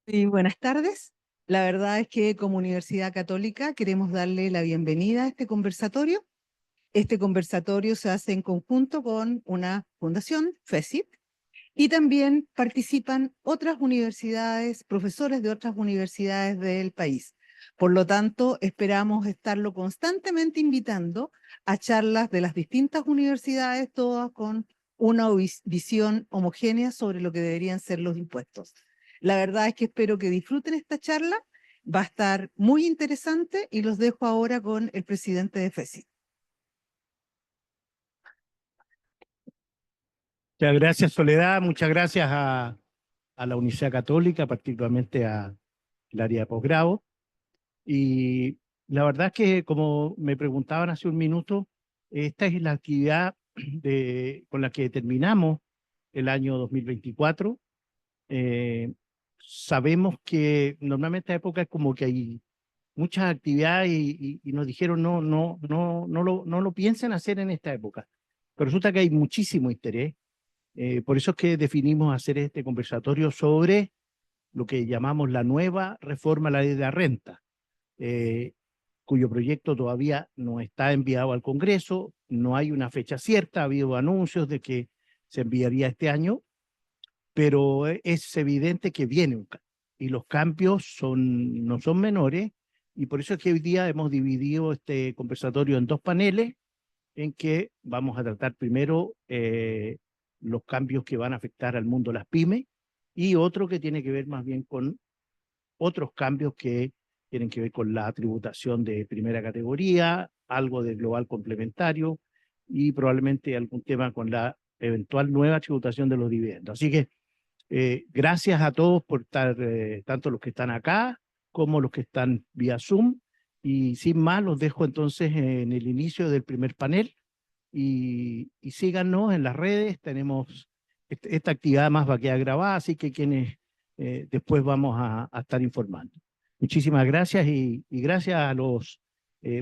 Y buenas tardes. La verdad es que como Universidad Católica queremos darle la bienvenida a este conversatorio. Este conversatorio se hace en conjunto con una fundación, FESIT, y también participan otras universidades, profesores de otras universidades del país. Por lo tanto, esperamos estarlo constantemente invitando a charlas de las distintas universidades, todas con una visión homogénea sobre lo que deberían ser los impuestos. La verdad es que espero que disfruten esta charla. Va a estar muy interesante y los dejo ahora con el presidente de FESI. Muchas gracias, Soledad. Muchas gracias a la Universidad Católica, particularmente al área de posgrado. Y la verdad es que, como me preguntaban hace un minuto, esta es la actividad con la que terminamos el año 2024. Eh, Sabemos que normalmente a época es como que hay muchas actividades y nos dijeron no lo piensen hacer en esta época. Pero resulta que hay muchísimo interés. Por eso es que definimos hacer este conversatorio sobre lo que llamamos la nueva reforma a la ley de la renta, eh, cuyo proyecto todavía no está enviado al Congreso, no hay una fecha cierta, ha habido anuncios de que se enviaría este año, pero es evidente que viene un cambio y los cambios no son menores, y por eso es que hoy día hemos dividido este conversatorio en dos paneles en que vamos a tratar primero los cambios que van a afectar al mundo de las pymes y otro que tiene que ver más bien con otros cambios que tienen que ver con la tributación de primera categoría, algo de global complementario y probablemente algún tema con la eventual nueva tributación de los dividendos. Así que gracias a todos por estar, tanto los que están acá como los que están vía Zoom. Y sin más, los dejo entonces en el inicio del primer panel y síganos en las redes. Tenemos esta actividad más va a quedar grabada, así que quienes después vamos a estar informando. Muchísimas gracias y gracias a los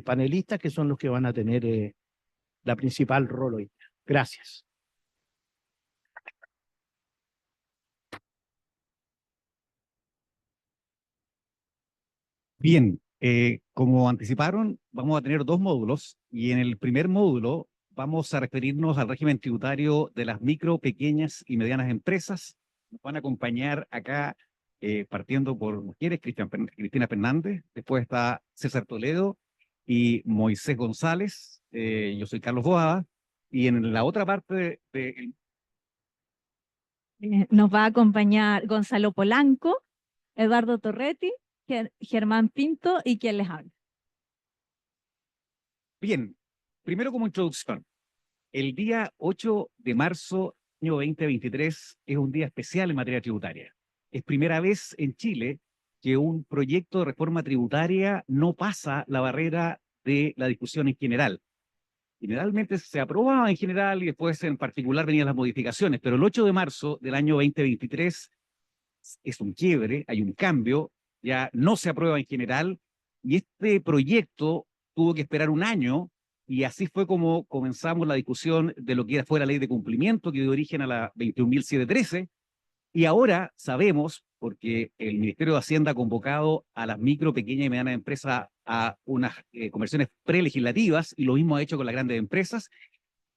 panelistas que son los que van a tener la principal rol hoy. Gracias. Bien, como anticiparon, vamos a tener dos módulos y en el primer módulo vamos a referirnos al régimen tributario de las micro, pequeñas y medianas empresas. Nos van a acompañar acá, partiendo por mujeres, Cristina Fernández, después está César Toledo y Moisés González. Yo soy Carlos Boada y en la otra parte Nos va a acompañar Gonzalo Polanco, Eduardo Torretti, Germán Pinto y quien les habla. Bien, primero como introducción. El día 8 de marzo año 2023 es un día especial en materia tributaria. Es primera vez en Chile que un proyecto de reforma tributaria no pasa la barrera de la discusión en general. Generalmente se aprobaba en general y después en particular venían las modificaciones, pero el 8 de marzo del año 2023 es un quiebre, hay un cambio, ya no se aprueba en general y este proyecto tuvo que esperar un año y así fue como comenzamos la discusión de lo que fue la ley de cumplimiento que dio origen a la 21.713 y ahora sabemos, porque el Ministerio de Hacienda ha convocado a las micro, pequeñas y medianas empresas a unas conversiones prelegislativas y lo mismo ha hecho con las grandes empresas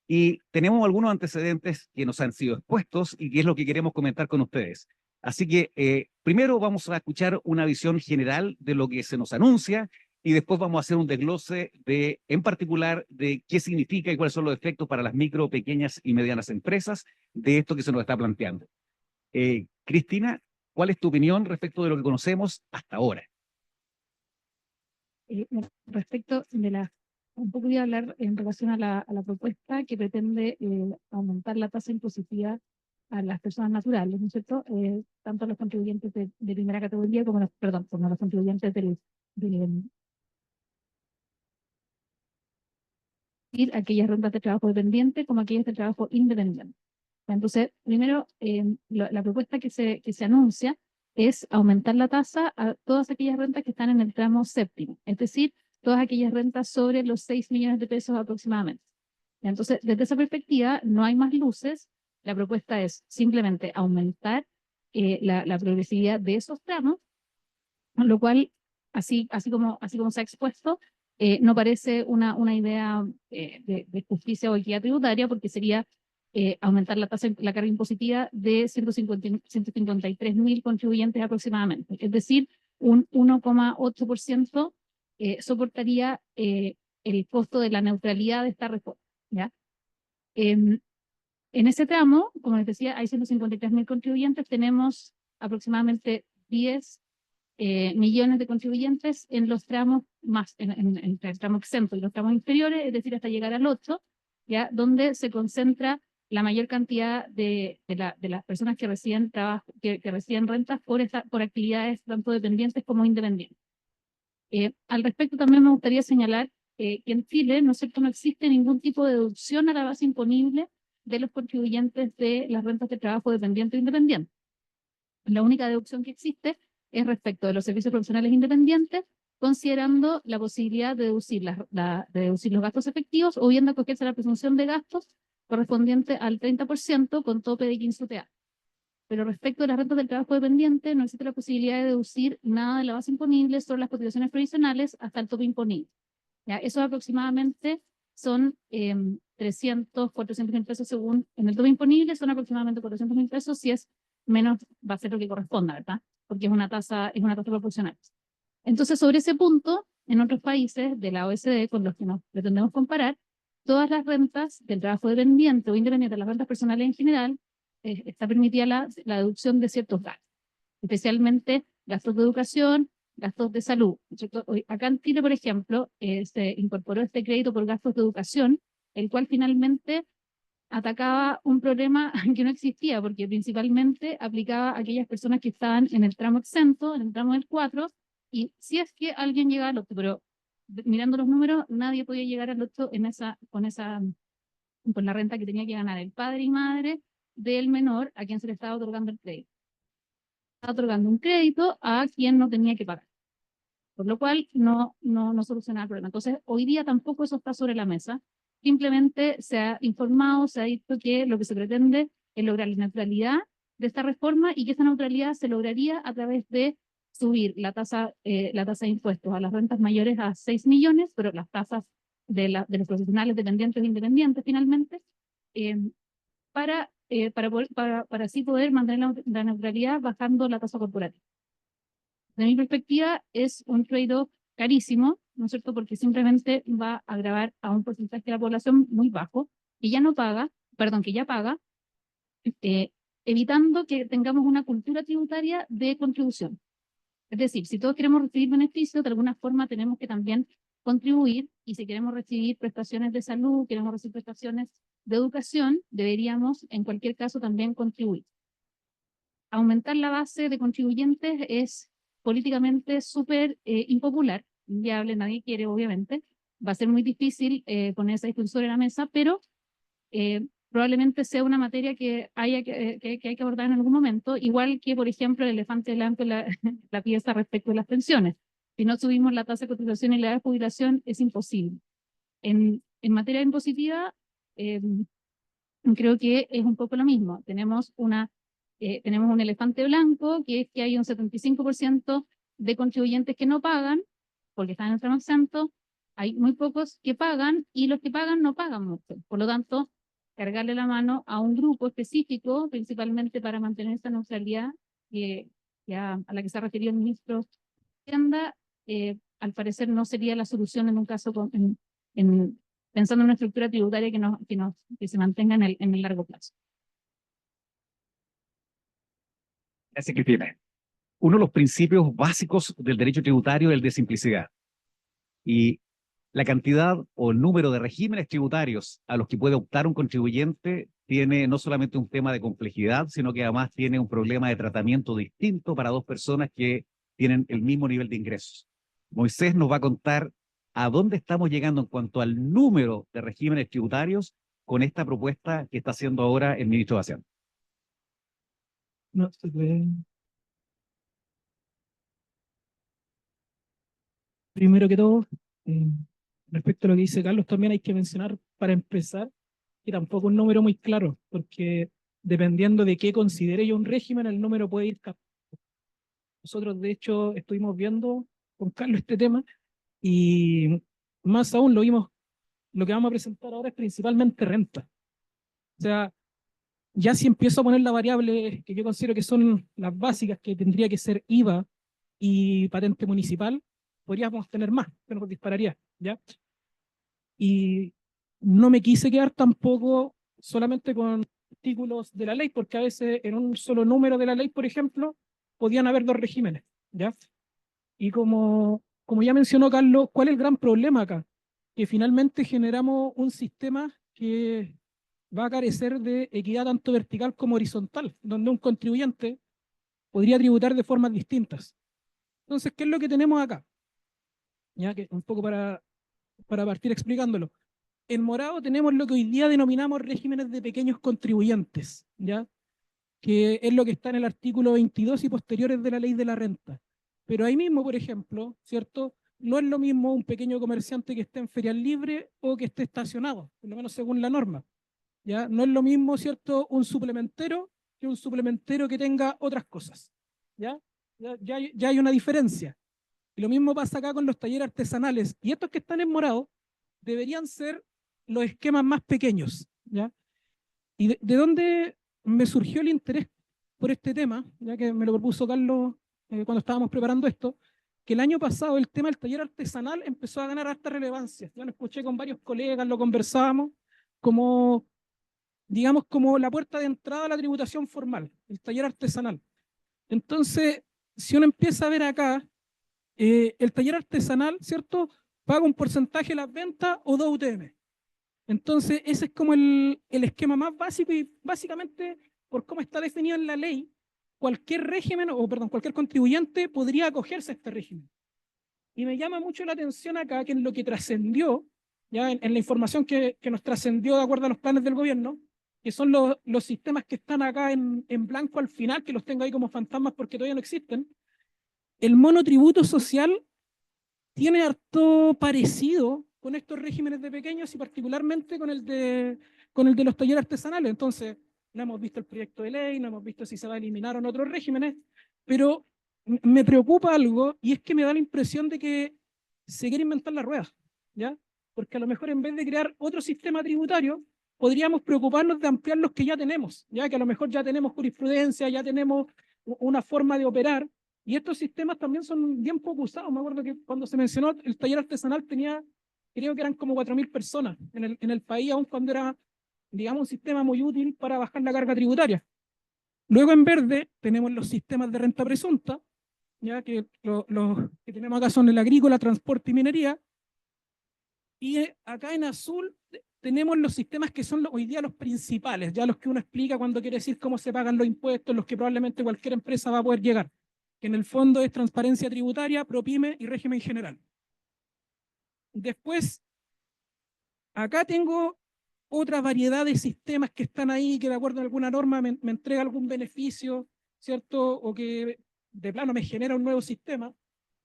y tenemos algunos antecedentes que nos han sido expuestos y que es lo que queremos comentar con ustedes. Así que primero vamos a escuchar una visión general de lo que se nos anuncia y después vamos a hacer un desglose de, en particular, de qué significa y cuáles son los efectos para las micro, pequeñas y medianas empresas de esto que se nos está planteando. Cristina, ¿cuál es tu opinión respecto de lo que conocemos hasta ahora? Respecto de un poco voy a hablar en relación a la propuesta que pretende aumentar la tasa impositiva a las personas naturales, ¿no es cierto? Tanto a los contribuyentes de primera categoría como como los contribuyentes aquellas rentas de trabajo dependiente como aquellas de trabajo independiente. Entonces, primero, la propuesta que se anuncia es aumentar la tasa a todas aquellas rentas que están en el tramo séptimo, es decir, todas aquellas rentas sobre los 6 millones de pesos aproximadamente. Entonces, desde esa perspectiva, no hay más luces. La propuesta es simplemente aumentar la progresividad de esos tramos, lo cual, así como se ha expuesto, no parece una idea de justicia o equidad tributaria, porque sería aumentar la carga impositiva de 153.000 contribuyentes aproximadamente. Es decir, un 1,8% soportaría el costo de la neutralidad de esta reforma, ¿ya? En ese tramo, como les decía, hay 153.000 contribuyentes, tenemos aproximadamente 10 millones de contribuyentes en los tramos entre el tramo exento y los tramos inferiores, es decir, hasta llegar al 8, ¿ya? Donde se concentra la mayor cantidad de las personas que reciben que reciben rentas por actividades tanto dependientes como independientes. Al respecto, también me gustaría señalar que en Chile, ¿no es cierto?, no existe ningún tipo de deducción a la base imponible de los contribuyentes de las rentas de trabajo dependiente o independiente. La única deducción que existe es respecto de los servicios profesionales independientes, considerando la posibilidad de deducir, de deducir los gastos efectivos o bien de acogerse a la presunción de gastos correspondiente al 30% con tope de 15 UTA. Pero respecto de las rentas del trabajo dependiente, no existe la posibilidad de deducir nada de la base imponible sobre las cotizaciones provisionales hasta el tope imponible. ¿Ya? Eso aproximadamente son 300, 400.000 pesos según, en el tope imponible son aproximadamente 400.000 pesos, si es menos va a ser lo que corresponda, ¿verdad? Porque es una tasa proporcional. Entonces, sobre ese punto, en otros países de la OECD con los que nos pretendemos comparar, todas las rentas del trabajo dependiente o independiente, las rentas personales en general, está permitida la deducción de ciertos gastos, especialmente gastos de educación, gastos de salud. Acá en Chile, por ejemplo, se incorporó este crédito por gastos de educación, el cual finalmente atacaba un problema que no existía, porque principalmente aplicaba a aquellas personas que estaban en el tramo exento, en el tramo del 4, y si es que alguien llegaba al 8, pero mirando los números, nadie podía llegar al 8 con la renta que tenía que ganar el padre y madre del menor a quien se le estaba otorgando el crédito. Estaba otorgando un crédito a quien no tenía que pagar, por lo cual no solucionaba el problema. Entonces, hoy día tampoco eso está sobre la mesa. Simplemente se ha informado, se ha dicho que lo que se pretende es lograr la neutralidad de esta reforma y que esa neutralidad se lograría a través de subir la tasa de impuestos a las rentas mayores a 6 millones, pero las tasas de los profesionales dependientes e independientes finalmente, para así poder mantener la neutralidad bajando la tasa corporativa. De mi perspectiva, es un trade-off carísimo, ¿no es cierto?, porque simplemente va a agravar a un porcentaje de la población muy bajo, que ya paga, evitando que tengamos una cultura tributaria de contribución. Es decir, si todos queremos recibir beneficios, de alguna forma tenemos que también contribuir, y si queremos recibir prestaciones de salud, queremos recibir prestaciones de educación, deberíamos en cualquier caso también contribuir. Aumentar la base de contribuyentes es políticamente súper impopular, inviable, nadie quiere, obviamente. Va a ser muy difícil poner esa discusión sobre la mesa, pero probablemente sea una materia que hay que abordar en algún momento, igual que, por ejemplo, el elefante blanco en la pieza respecto de las pensiones. Si no subimos la tasa de cotización y la edad de jubilación, es imposible. En materia impositiva, creo que es un poco lo mismo. Tenemos un elefante blanco, que es que hay un 75% de contribuyentes que no pagan, porque están en el tramo exento, hay muy pocos que pagan, y los que pagan no pagan mucho. Por lo tanto, cargarle la mano a un grupo específico, principalmente para mantener esta neutralidad a la que se ha referido el ministro de Hacienda, al parecer no sería la solución en un caso pensando en una estructura tributaria que se mantenga en el largo plazo. Gracias, Cristina. Uno de los principios básicos del derecho tributario es el de simplicidad. Y la cantidad o el número de regímenes tributarios a los que puede optar un contribuyente tiene no solamente un tema de complejidad, sino que además tiene un problema de tratamiento distinto para dos personas que tienen el mismo nivel de ingresos. Moisés nos va a contar a dónde estamos llegando en cuanto al número de regímenes tributarios con esta propuesta que está haciendo ahora el ministro de Hacienda. No, se puede. Primero que todo, respecto a lo que dice Carlos, también hay que mencionar, para empezar, que tampoco es un número muy claro, porque dependiendo de qué considere yo un régimen, el número puede ir cambiando. Nosotros, de hecho, estuvimos viendo con Carlos este tema y más aún lo vimos, lo que vamos a presentar ahora es principalmente renta. O sea, ya si empiezo a poner la variable que yo considero que son las básicas, que tendría que ser IVA y patente municipal, podríamos tener más, que nos dispararía, ¿ya? Y no me quise quedar tampoco solamente con artículos de la ley, porque a veces en un solo número de la ley, por ejemplo, podían haber dos regímenes, ¿ya? Y como ya mencionó Carlos, ¿cuál es el gran problema acá? Que finalmente generamos un sistema que va a carecer de equidad tanto vertical como horizontal, donde un contribuyente podría tributar de formas distintas. Entonces, ¿qué es lo que tenemos acá? Ya que un poco para partir explicándolo. En morado tenemos lo que hoy día denominamos regímenes de pequeños contribuyentes, ¿ya? Que es lo que está en el artículo 22 y posteriores de la ley de la renta. Pero ahí mismo, por ejemplo, ¿cierto? No es lo mismo un pequeño comerciante que esté en ferial libre o que esté estacionado, por lo menos según la norma. ¿Ya? No es lo mismo, ¿cierto? Un suplementero que un suplementero que tenga otras cosas. ¿Ya? Ya hay una diferencia. Y lo mismo pasa acá con los talleres artesanales. Y estos que están en morado deberían ser los esquemas más pequeños. ¿Ya? ¿Y de dónde me surgió el interés por este tema? Ya que me lo propuso Carlos cuando estábamos preparando esto, que el año pasado el tema del taller artesanal empezó a ganar harta relevancia. Ya lo escuché con varios colegas, lo conversábamos, como, digamos, como la puerta de entrada a la tributación formal, el taller artesanal. Entonces, si uno empieza a ver acá, el taller artesanal, ¿cierto? Paga un porcentaje de las ventas o 2 UTM. Entonces, ese es como el esquema más básico y básicamente, por cómo está definido en la ley, cualquier régimen, o perdón, cualquier contribuyente podría acogerse a este régimen. Y me llama mucho la atención acá que en lo que trascendió, ya en la información que nos trascendió de acuerdo a los planes del gobierno, que son los sistemas que están acá en blanco al final, que los tengo ahí como fantasmas porque todavía no existen, el monotributo social tiene harto parecido con estos regímenes de pequeños y particularmente con el de los talleres artesanales. Entonces, no hemos visto el proyecto de ley, no hemos visto si se va a eliminar o no otros regímenes, pero me preocupa algo y es que me da la impresión de que se quiere inventar la rueda, ¿ya? Porque a lo mejor en vez de crear otro sistema tributario, podríamos preocuparnos de ampliar los que ya tenemos, ya que a lo mejor ya tenemos jurisprudencia, ya tenemos una forma de operar, y estos sistemas también son bien poco usados. Me acuerdo que cuando se mencionó el taller artesanal tenía, creo que eran como 4.000 personas en el país, aun cuando era, digamos, un sistema muy útil para bajar la carga tributaria. Luego en verde tenemos los sistemas de renta presunta, ya que los que tenemos acá son el agrícola, transporte y minería. Y acá en azul tenemos los sistemas que son hoy día los principales, ya los que uno explica cuando quiere decir cómo se pagan los impuestos, los que probablemente cualquier empresa va a poder llegar, que en el fondo es transparencia tributaria, ProPyme y régimen general. Después, acá tengo otra variedad de sistemas que están ahí, que de acuerdo a alguna norma me entrega algún beneficio, ¿cierto? O que de plano me genera un nuevo sistema,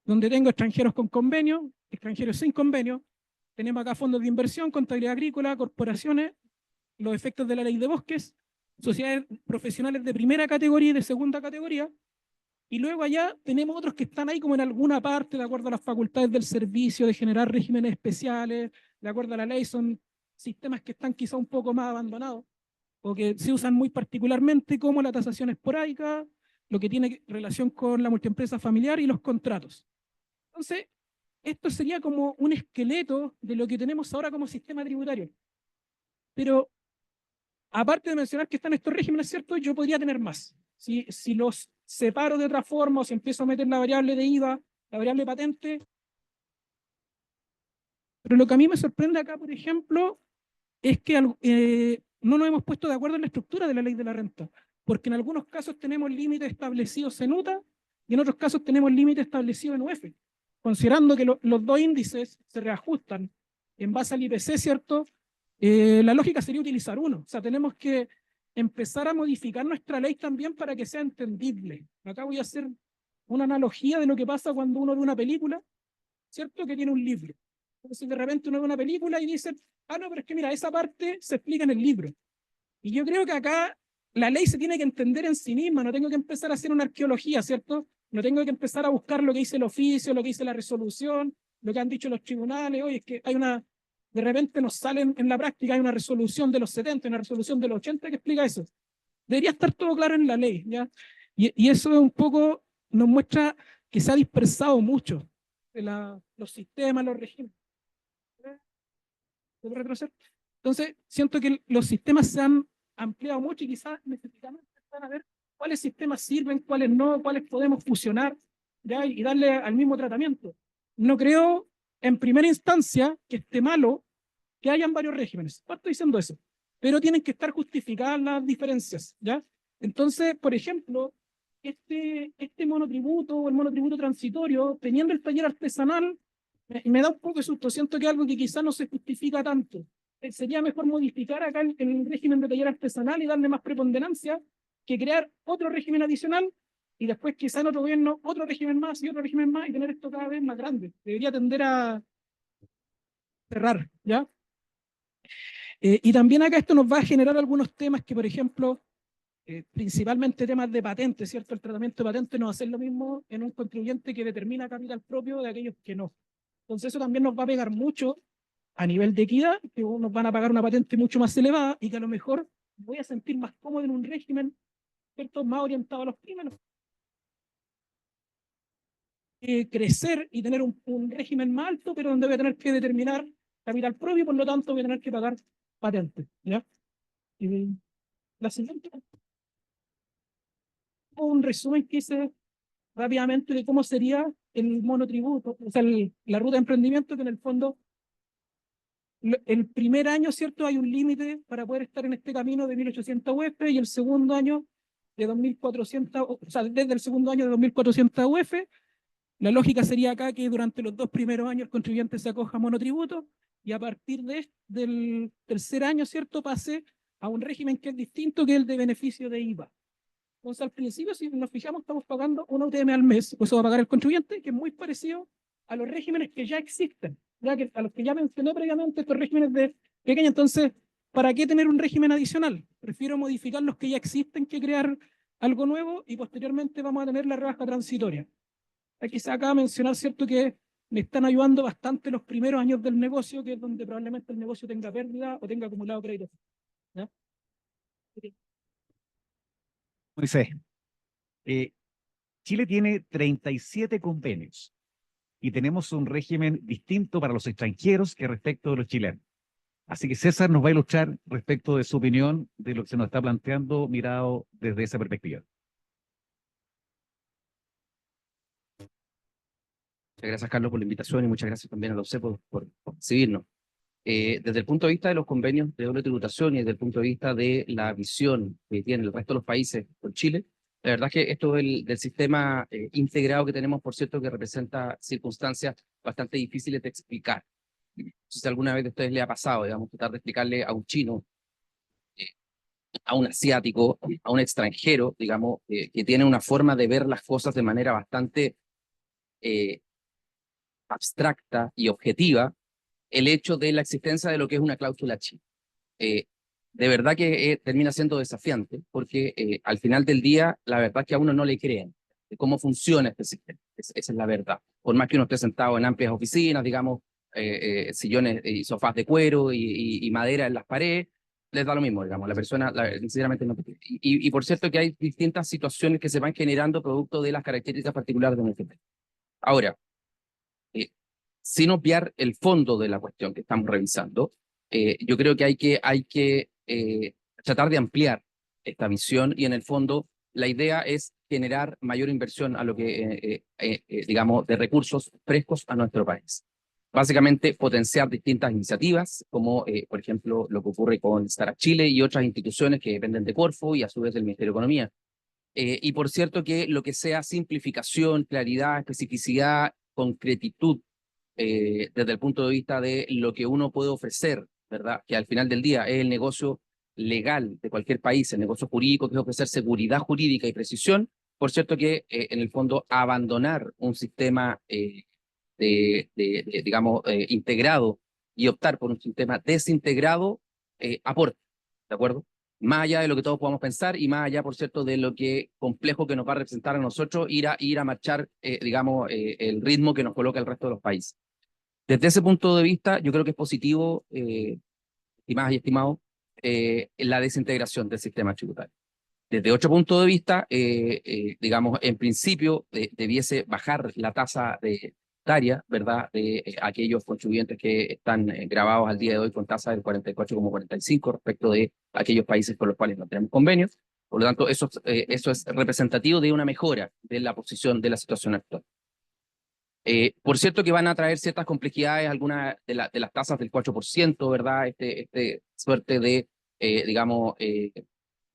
donde tengo extranjeros con convenio, extranjeros sin convenio. Tenemos acá fondos de inversión, contabilidad agrícola, corporaciones, los efectos de la ley de bosques, sociedades profesionales de primera categoría y de segunda categoría. Y luego allá tenemos otros que están ahí como en alguna parte, de acuerdo a las facultades del servicio, de generar regímenes especiales, de acuerdo a la ley, son sistemas que están quizá un poco más abandonados, o que se usan muy particularmente, como la tasación esporádica, lo que tiene relación con la multiempresa familiar y los contratos. Entonces, esto sería como un esqueleto de lo que tenemos ahora como sistema tributario. Pero, aparte de mencionar que están estos regímenes, ¿cierto? Yo podría tener más. Si los separo de otra forma o si empiezo a meter la variable de IVA, la variable patente. Pero lo que a mí me sorprende acá, por ejemplo, es que no nos hemos puesto de acuerdo en la estructura de la ley de la renta, porque en algunos casos tenemos límites establecidos en UTA y en otros casos tenemos límites establecidos en UF, considerando que los dos índices se reajustan en base al IPC, ¿cierto? La lógica sería utilizar uno. O sea, tenemos que empezar a modificar nuestra ley también para que sea entendible. Acá voy a hacer una analogía de lo que pasa cuando uno ve una película, ¿cierto? Que tiene un libro. Entonces de repente uno ve una película y dice, ah, no, pero es que mira, esa parte se explica en el libro. Y yo creo que acá la ley se tiene que entender en sí misma, no tengo que empezar a hacer una arqueología, ¿cierto? No tengo que empezar a buscar lo que dice el oficio, lo que dice la resolución, lo que han dicho los tribunales. Oye, es que hay una, de repente nos salen en la práctica, hay una resolución de los 70, una resolución de los 80 que explica eso. Debería estar todo claro en la ley, ¿ya? Y eso es un poco, nos muestra que se ha dispersado mucho los sistemas, los regímenes. ¿Puedo retroceder? Entonces, siento que los sistemas se han ampliado mucho y quizás necesitamos empezar a ver cuáles sistemas sirven, cuáles no, cuáles podemos fusionar, ¿ya? Y darle al mismo tratamiento. No creo, en primera instancia, que esté malo que hayan varios regímenes. No estoy diciendo eso, pero tienen que estar justificadas las diferencias, ¿ya? Entonces, por ejemplo, este monotributo o el monotributo transitorio, teniendo el taller artesanal, me da un poco de susto. Siento que es algo que quizás no se justifica tanto. Sería mejor modificar acá el régimen de taller artesanal y darle más preponderancia que crear otro régimen adicional y después quizás en otro gobierno otro régimen más y otro régimen más y tener esto cada vez más grande. Debería tender a cerrar, ¿ya? Y también acá esto nos va a generar algunos temas que, por ejemplo, principalmente temas de patentes, ¿cierto? El tratamiento de patentes no va a ser lo mismo en un contribuyente que determina capital propio de aquellos que no. Entonces eso también nos va a pegar mucho a nivel de equidad, que nos van a pagar una patente mucho más elevada y que a lo mejor voy a sentir más cómodo en un régimen, ¿cierto? Más orientado a los primeros. Crecer y tener un régimen más alto, pero donde voy a tener que determinar capital propio y por lo tanto voy a tener que pagar patentes, ¿ya? Y la siguiente, un resumen que hice rápidamente de cómo sería el monotributo, o sea, la ruta de emprendimiento, que en el fondo el primer año, ¿cierto? Hay un límite para poder estar en este camino de 1.800 UF y el segundo año de 2.400, o sea, desde el segundo año de 2.400 UF. La lógica sería acá que durante los 2 primeros años el contribuyente se acoja a monotributo y a partir del tercer año, ¿cierto? Pase a un régimen que es distinto, que es el de beneficio de IVA. Entonces, al principio, si nos fijamos, estamos pagando una UTM al mes, pues eso va a pagar el contribuyente, que es muy parecido a los regímenes que ya existen, ya que a los que ya mencioné previamente, estos regímenes de pequeña. Entonces, ¿para qué tener un régimen adicional? Prefiero modificar los que ya existen que crear algo nuevo y posteriormente vamos a tener la rebaja transitoria. Aquí se acaba de mencionar, ¿cierto?, que me están ayudando bastante los primeros años del negocio, que es donde probablemente el negocio tenga pérdida o tenga acumulado crédito, ¿ya? Moisés, Chile tiene 37 convenios y tenemos un régimen distinto para los extranjeros que respecto de los chilenos. Así que César nos va a ilustrar respecto de su opinión de lo que se nos está planteando mirado desde esa perspectiva. Muchas gracias, Carlos, por la invitación y muchas gracias también a la OCE por recibirnos. Desde el punto de vista de los convenios de doble tributación y desde el punto de vista de la visión que tiene el resto de los países con Chile, la verdad es que esto del sistema integrado que tenemos, por cierto, que representa circunstancias bastante difíciles de explicar. No sé si alguna vez a ustedes les ha pasado, digamos, tratar de explicarle a un chino, a un asiático, a un extranjero, digamos, que tiene una forma de ver las cosas de manera bastante abstracta y objetiva, el hecho de la existencia de lo que es una cláusula china. De verdad que termina siendo desafiante, porque al final del día, la verdad es que a uno no le creen de cómo funciona este sistema. Esa es la verdad. Por más que uno esté sentado en amplias oficinas, digamos, sillones y sofás de cuero y madera en las paredes, les da lo mismo, digamos, la persona sinceramente no. Y por cierto que hay distintas situaciones que se van generando producto de las características particulares de nuestro país. Ahora, sin obviar el fondo de la cuestión que estamos revisando, yo creo que hay que tratar de ampliar esta visión y en el fondo la idea es generar mayor inversión a lo que, digamos, de recursos frescos a nuestro país. Básicamente potenciar distintas iniciativas, como por ejemplo lo que ocurre con Startup Chile y otras instituciones que dependen de Corfo y a su vez del Ministerio de Economía. Y por cierto que lo que sea simplificación, claridad, especificidad, concretitud, desde el punto de vista de lo que uno puede ofrecer, ¿verdad? Que al final del día es el negocio legal de cualquier país, el negocio jurídico, que es ofrecer seguridad jurídica y precisión. Por cierto que, en el fondo, abandonar un sistema, digamos, integrado y optar por un sistema desintegrado, aporta, ¿de acuerdo? más allá de lo que todos podamos pensar y más allá, por cierto, de lo que complejo que nos va a representar a nosotros ir a marchar, digamos, el ritmo que nos coloca el resto de los países. Desde ese punto de vista, yo creo que es positivo, estimadas y estimados, la desintegración del sistema tributario. Desde otro punto de vista, digamos, en principio debiese bajar la tasa tributaria, ¿verdad?, de aquellos contribuyentes que están grabados al día de hoy con tasa del 44,45 respecto de aquellos países con los cuales no tenemos convenios. Por lo tanto, eso es representativo de una mejora de la posición de la situación actual. Por cierto que van a traer ciertas complejidades, algunas de las tasas del 4%, ¿verdad? Suerte de, digamos,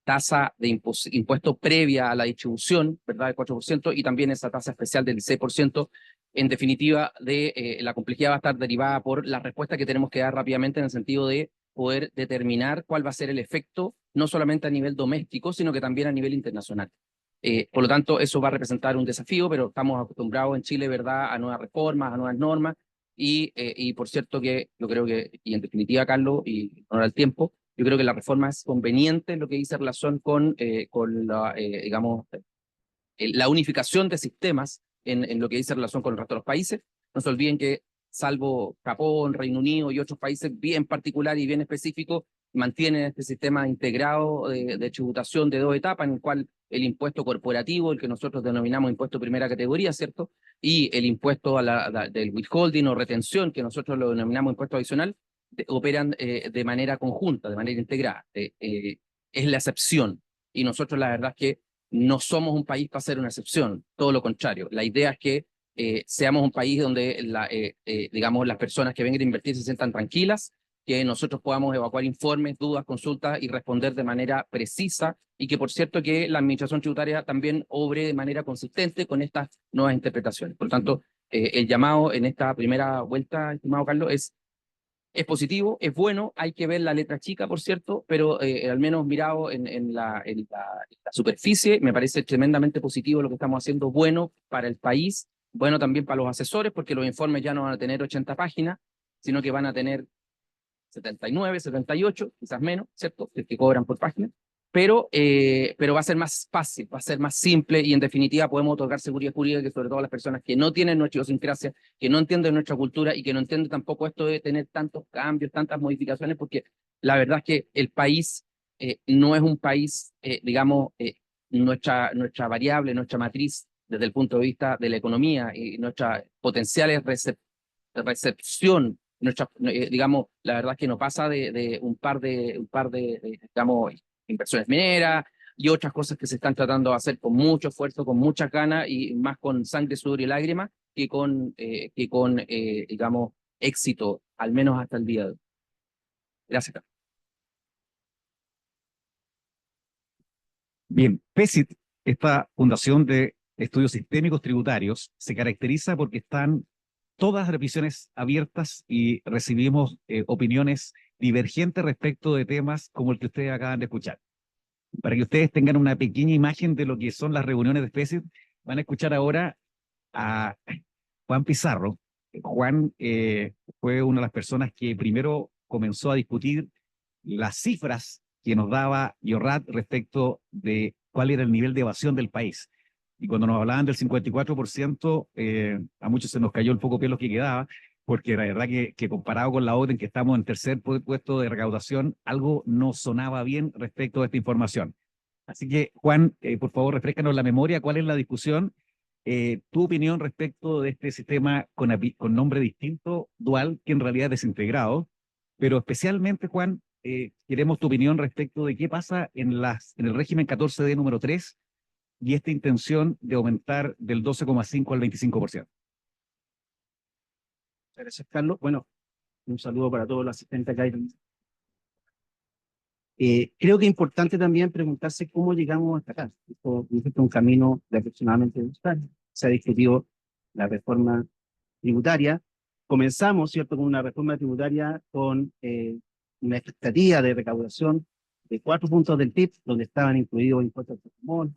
tasa de impuesto previa a la distribución, ¿verdad? Del 4%, y también esa tasa especial del 6%. En definitiva, la complejidad va a estar derivada por la respuesta que tenemos que dar rápidamente en el sentido de poder determinar cuál va a ser el efecto, no solamente a nivel doméstico, sino que también a nivel internacional. Por lo tanto, eso va a representar un desafío, pero estamos acostumbrados en Chile, ¿verdad?, a nuevas reformas, a nuevas normas, y por cierto que yo creo que, y en definitiva, Carlos, y honor al tiempo, yo creo que la reforma es conveniente en lo que dice relación con la, digamos, la unificación de sistemas en lo que dice relación con el resto de los países. No se olviden que, salvo Japón, Reino Unido y otros países bien particular y bien específicos, mantienen este sistema integrado de tributación de 2 etapas, en el cual el impuesto corporativo, el que nosotros denominamos impuesto primera categoría, ¿cierto?, y el impuesto del withholding o retención, que nosotros lo denominamos impuesto adicional, operan de manera conjunta, de manera integrada. Es la excepción, y nosotros la verdad es que no somos un país para ser una excepción, todo lo contrario. La idea es que seamos un país donde digamos, las personas que vengan a invertir se sientan tranquilas, que nosotros podamos evacuar informes, dudas, consultas y responder de manera precisa, y que por cierto que la administración tributaria también obre de manera consistente con estas nuevas interpretaciones. Por lo tanto, el llamado en esta primera vuelta, estimado Carlos, es positivo, es bueno, hay que ver la letra chica, por cierto, pero al menos mirado en la superficie, me parece tremendamente positivo lo que estamos haciendo, bueno para el país, bueno también para los asesores, porque los informes ya no van a tener 80 páginas, sino que van a tener 79, 78, quizás menos, ¿cierto?, que cobran por página, pero va a ser más fácil, va a ser más simple, y en definitiva podemos otorgar seguridad jurídica, que sobre todo a las personas que no tienen nuestra idiosincrasia, que no entienden nuestra cultura y que no entienden tampoco esto de tener tantos cambios, tantas modificaciones, porque la verdad es que el país no es un país, digamos, nuestra variable, nuestra matriz desde el punto de vista de la economía y nuestras potenciales recepción, digamos, la verdad es que no pasa de un par de, digamos, inversiones mineras y otras cosas que se están tratando de hacer con mucho esfuerzo, con muchas ganas y más con sangre, sudor y lágrimas que con digamos, éxito, al menos hasta el día de hoy. Gracias, Carlos. Bien, PESIT, esta Fundación de Estudios Sistémicos Tributarios, se caracteriza porque están todas las visiones abiertas y recibimos opiniones divergentes respecto de temas como el que ustedes acaban de escuchar. Para que ustedes tengan una pequeña imagen de lo que son las reuniones de PESIT, van a escuchar ahora a Juan Pizarro. Juan fue una de las personas que primero comenzó a discutir las cifras que nos daba IORRAT respecto de cuál era el nivel de evasión del país. Y cuando nos hablaban del 54%, a muchos se nos cayó el poco pelo que quedaba, porque la verdad que comparado con la otra en que estamos en tercer puesto de recaudación, algo no sonaba bien respecto a esta información. Así que, Juan, por favor, refréscanos la memoria, ¿cuál es la discusión? Tu opinión respecto de este sistema con nombre distinto, dual, que en realidad es desintegrado, pero especialmente, Juan, queremos tu opinión respecto de qué pasa en el régimen 14D número 3 y esta intención de aumentar del 12,5 al 25%. Gracias, Carlos. Bueno, un saludo para todos los asistentes acá. Creo que es importante también preguntarse cómo llegamos hasta acá. Esto es un camino de aproximadamente 2 años. Se ha discutido la reforma tributaria. Comenzamos, ¿cierto?, con una reforma tributaria con una expectativa de recaudación de 4 puntos del PIB, donde estaban incluidos impuestos de patrimonio,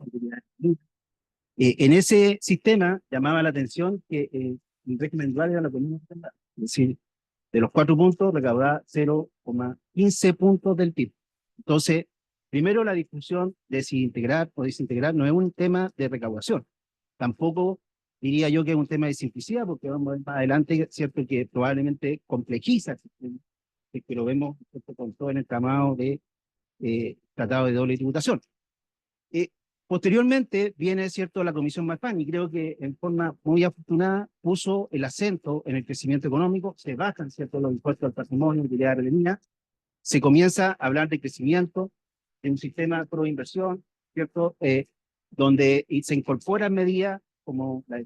en ese sistema llamaba la atención que el régimen dual era lo que no nos daba. Es decir, de los 4 puntos recaudaba 0,15 puntos del PIB. Entonces, Primero, la discusión de si integrar o desintegrar no es un tema de recaudación. Tampoco diría yo que es un tema de simplicidad, porque vamos a ver más adelante, cierto, que probablemente complejiza, que lo vemos, ¿cierto?, con todo el entramado de tratado de doble tributación. Posteriormente viene, cierto, la Comisión Marfan, y creo que en forma muy afortunada puso el acento en el crecimiento económico, se bajan, cierto, los impuestos al patrimonio, utilidad revenida, se comienza a hablar de crecimiento, de un sistema pro inversión, cierto, donde se incorporan medidas como la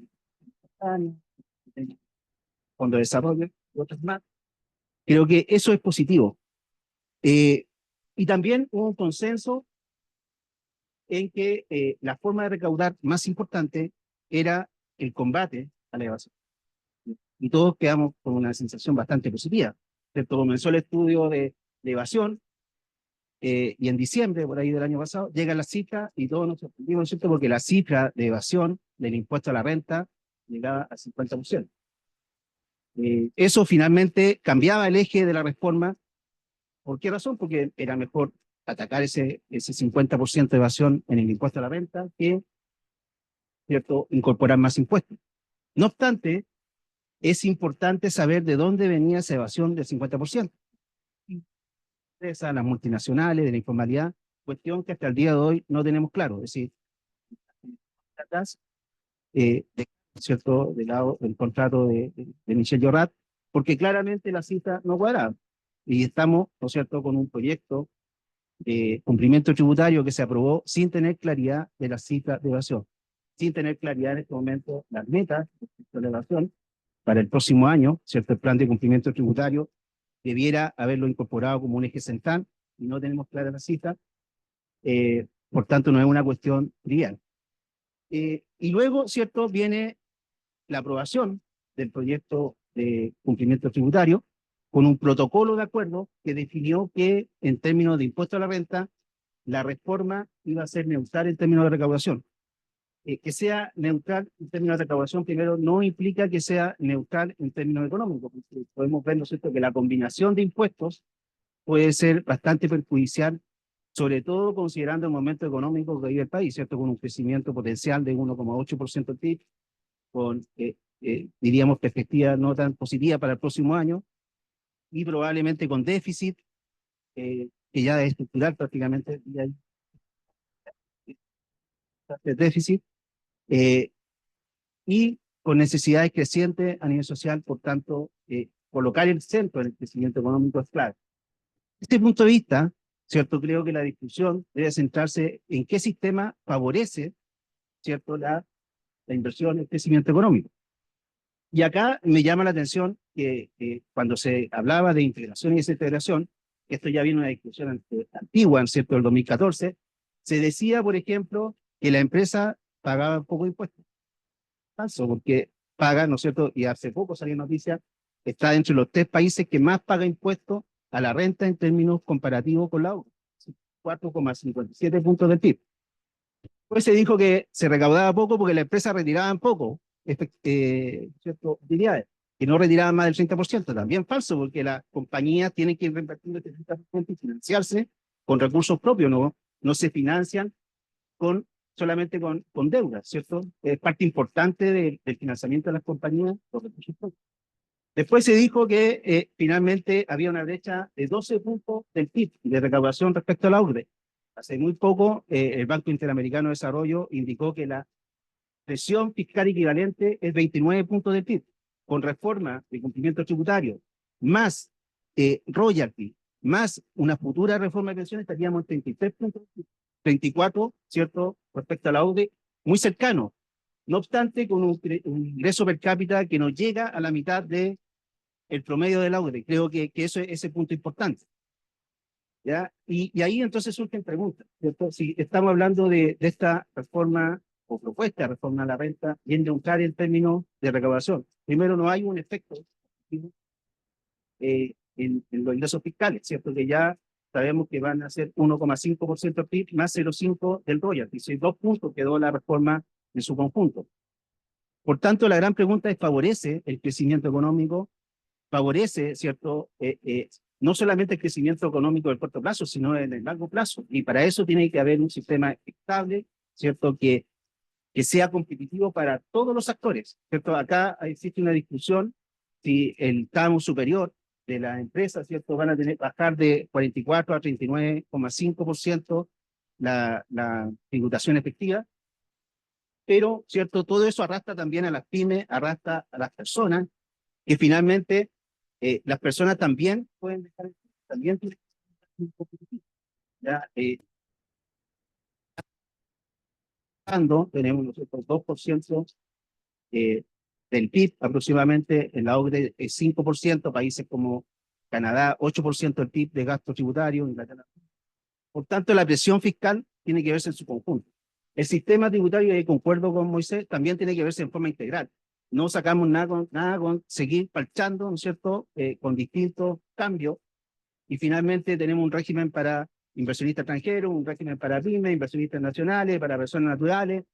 Fondo de Desarrollo y otras más. Creo que eso es positivo. Y también hubo un consenso en que la forma de recaudar más importante era el combate a la evasión. Y todos quedamos con una sensación bastante positiva. ¿Cierto? Comenzó el estudio de evasión y en diciembre, por ahí del año pasado, llega la cifra y todos nos sorprendimos, ¿cierto?, porque la cifra de evasión del impuesto a la renta llegaba al 50%. Eso finalmente cambiaba el eje de la reforma. ¿Por qué razón? Porque era mejor atacar ese 50% de evasión en el impuesto a la renta que, ¿cierto?, incorporar más impuestos. No obstante, es importante saber de dónde venía esa evasión del 50%. Las multinacionales, de la informalidad, cuestión que hasta el día de hoy no tenemos claro. Es decir, ¿cierto?, del lado del contrato de Michel Llorat, porque claramente la cifra no cuadraba. Y estamos, ¿no es cierto?, con un proyecto de cumplimiento tributario que se aprobó sin tener claridad de la cifra de evasión, sin tener claridad en este momento las metas de la evasión para el próximo año, ¿cierto? El plan de cumplimiento tributario debiera haberlo incorporado como un eje central y no tenemos clara la cifra, por tanto no es una cuestión trivial. Y luego, ¿cierto?, viene la aprobación del proyecto de cumplimiento tributario con un protocolo de acuerdo que definió que en términos de impuesto a la renta, la reforma iba a ser neutral en términos de recaudación. Que sea neutral en términos de recaudación, primero, no implica que sea neutral en términos económicos. Podemos ver, ¿no es cierto?, que la combinación de impuestos puede ser bastante perjudicial, sobre todo considerando el momento económico que vive el país, ¿cierto?, con un crecimiento potencial de 1,8% del PIB, con, diríamos, perspectiva no tan positiva para el próximo año, y probablemente con déficit, que ya es estructural prácticamente, y hay déficit, y con necesidades crecientes a nivel social. Por tanto, colocar el centro en el crecimiento económico es clave. Desde este punto de vista, ¿cierto?, creo que la discusión debe centrarse en qué sistema favorece, ¿cierto?, la inversión y el crecimiento económico. Y acá me llama la atención que cuando se hablaba de integración y desintegración, esto ya viene una discusión antigua, ¿cierto?, del 2014, se decía, por ejemplo, que la empresa pagaba poco impuestos. Falso, porque paga, ¿no es cierto?, y hace poco salió noticia, está entre los 3 países que más paga impuestos a la renta en términos comparativos con la OCDE, 4,57 puntos del PIB. Pues se dijo que se recaudaba poco porque la empresa retiraba poco, ¿cierto?, utilidades, que no retiraban más del 30%. También falso, porque las compañías tienen que reinvertir el 30% y financiarse con recursos propios, no se financian solamente con deuda, ¿cierto? Es parte importante del financiamiento de las compañías, los recursos propios. Después se dijo que finalmente había una brecha de 12 puntos del PIB de recaudación respecto a la OCDE. Hace muy poco el Banco Interamericano de Desarrollo indicó que la presión fiscal equivalente es 29 puntos del PIB. Con reforma de cumplimiento tributario, más royalty, más una futura reforma de pensiones, estaríamos en 33 puntos, 34, ¿cierto?, respecto a la OCDE, muy cercano. No obstante, con un ingreso per cápita que no llega a la mitad del promedio de la OCDE. Creo que eso es ese punto importante. ¿Ya? Y ahí entonces surgen preguntas, ¿cierto? Si estamos hablando de esta reforma o propuesta de reforma a la renta, bien neutral en términos de recaudación. Primero, no hay un efecto en los ingresos fiscales, ¿cierto? Que ya sabemos que van a ser 1,5% del PIB más 0,5% del royalty. Si 2 puntos quedó la reforma en su conjunto. Por tanto, la gran pregunta es, ¿favorece el crecimiento económico? ¿Favorece, cierto, no solamente el crecimiento económico del corto plazo, sino en el largo plazo. Y para eso tiene que haber un sistema estable, ¿cierto? Que sea competitivo para todos los actores, ¿cierto? Acá existe una discusión si el tramo superior de las empresas, ¿cierto? Van a bajar de 44 a 39,5% la tributación efectiva, pero, ¿cierto? Todo eso arrastra también a las pymes, arrastra a las personas, que finalmente las personas también pueden dejar, también tienen que ser competitivas, ¿ya? Tenemos nosotros 2% del PIB, aproximadamente en la OCDE es 5%, países como Canadá, 8% del PIB de gasto tributario, Inglaterra. Por tanto, la presión fiscal tiene que verse en su conjunto. El sistema tributario, y concuerdo con Moisés, también tiene que verse en forma integral. No sacamos nada con seguir parchando, ¿no es cierto?, con distintos cambios, y finalmente tenemos un régimen para inversionistas extranjeros, un régimen para pymes, inversionistas nacionales, para personas naturales,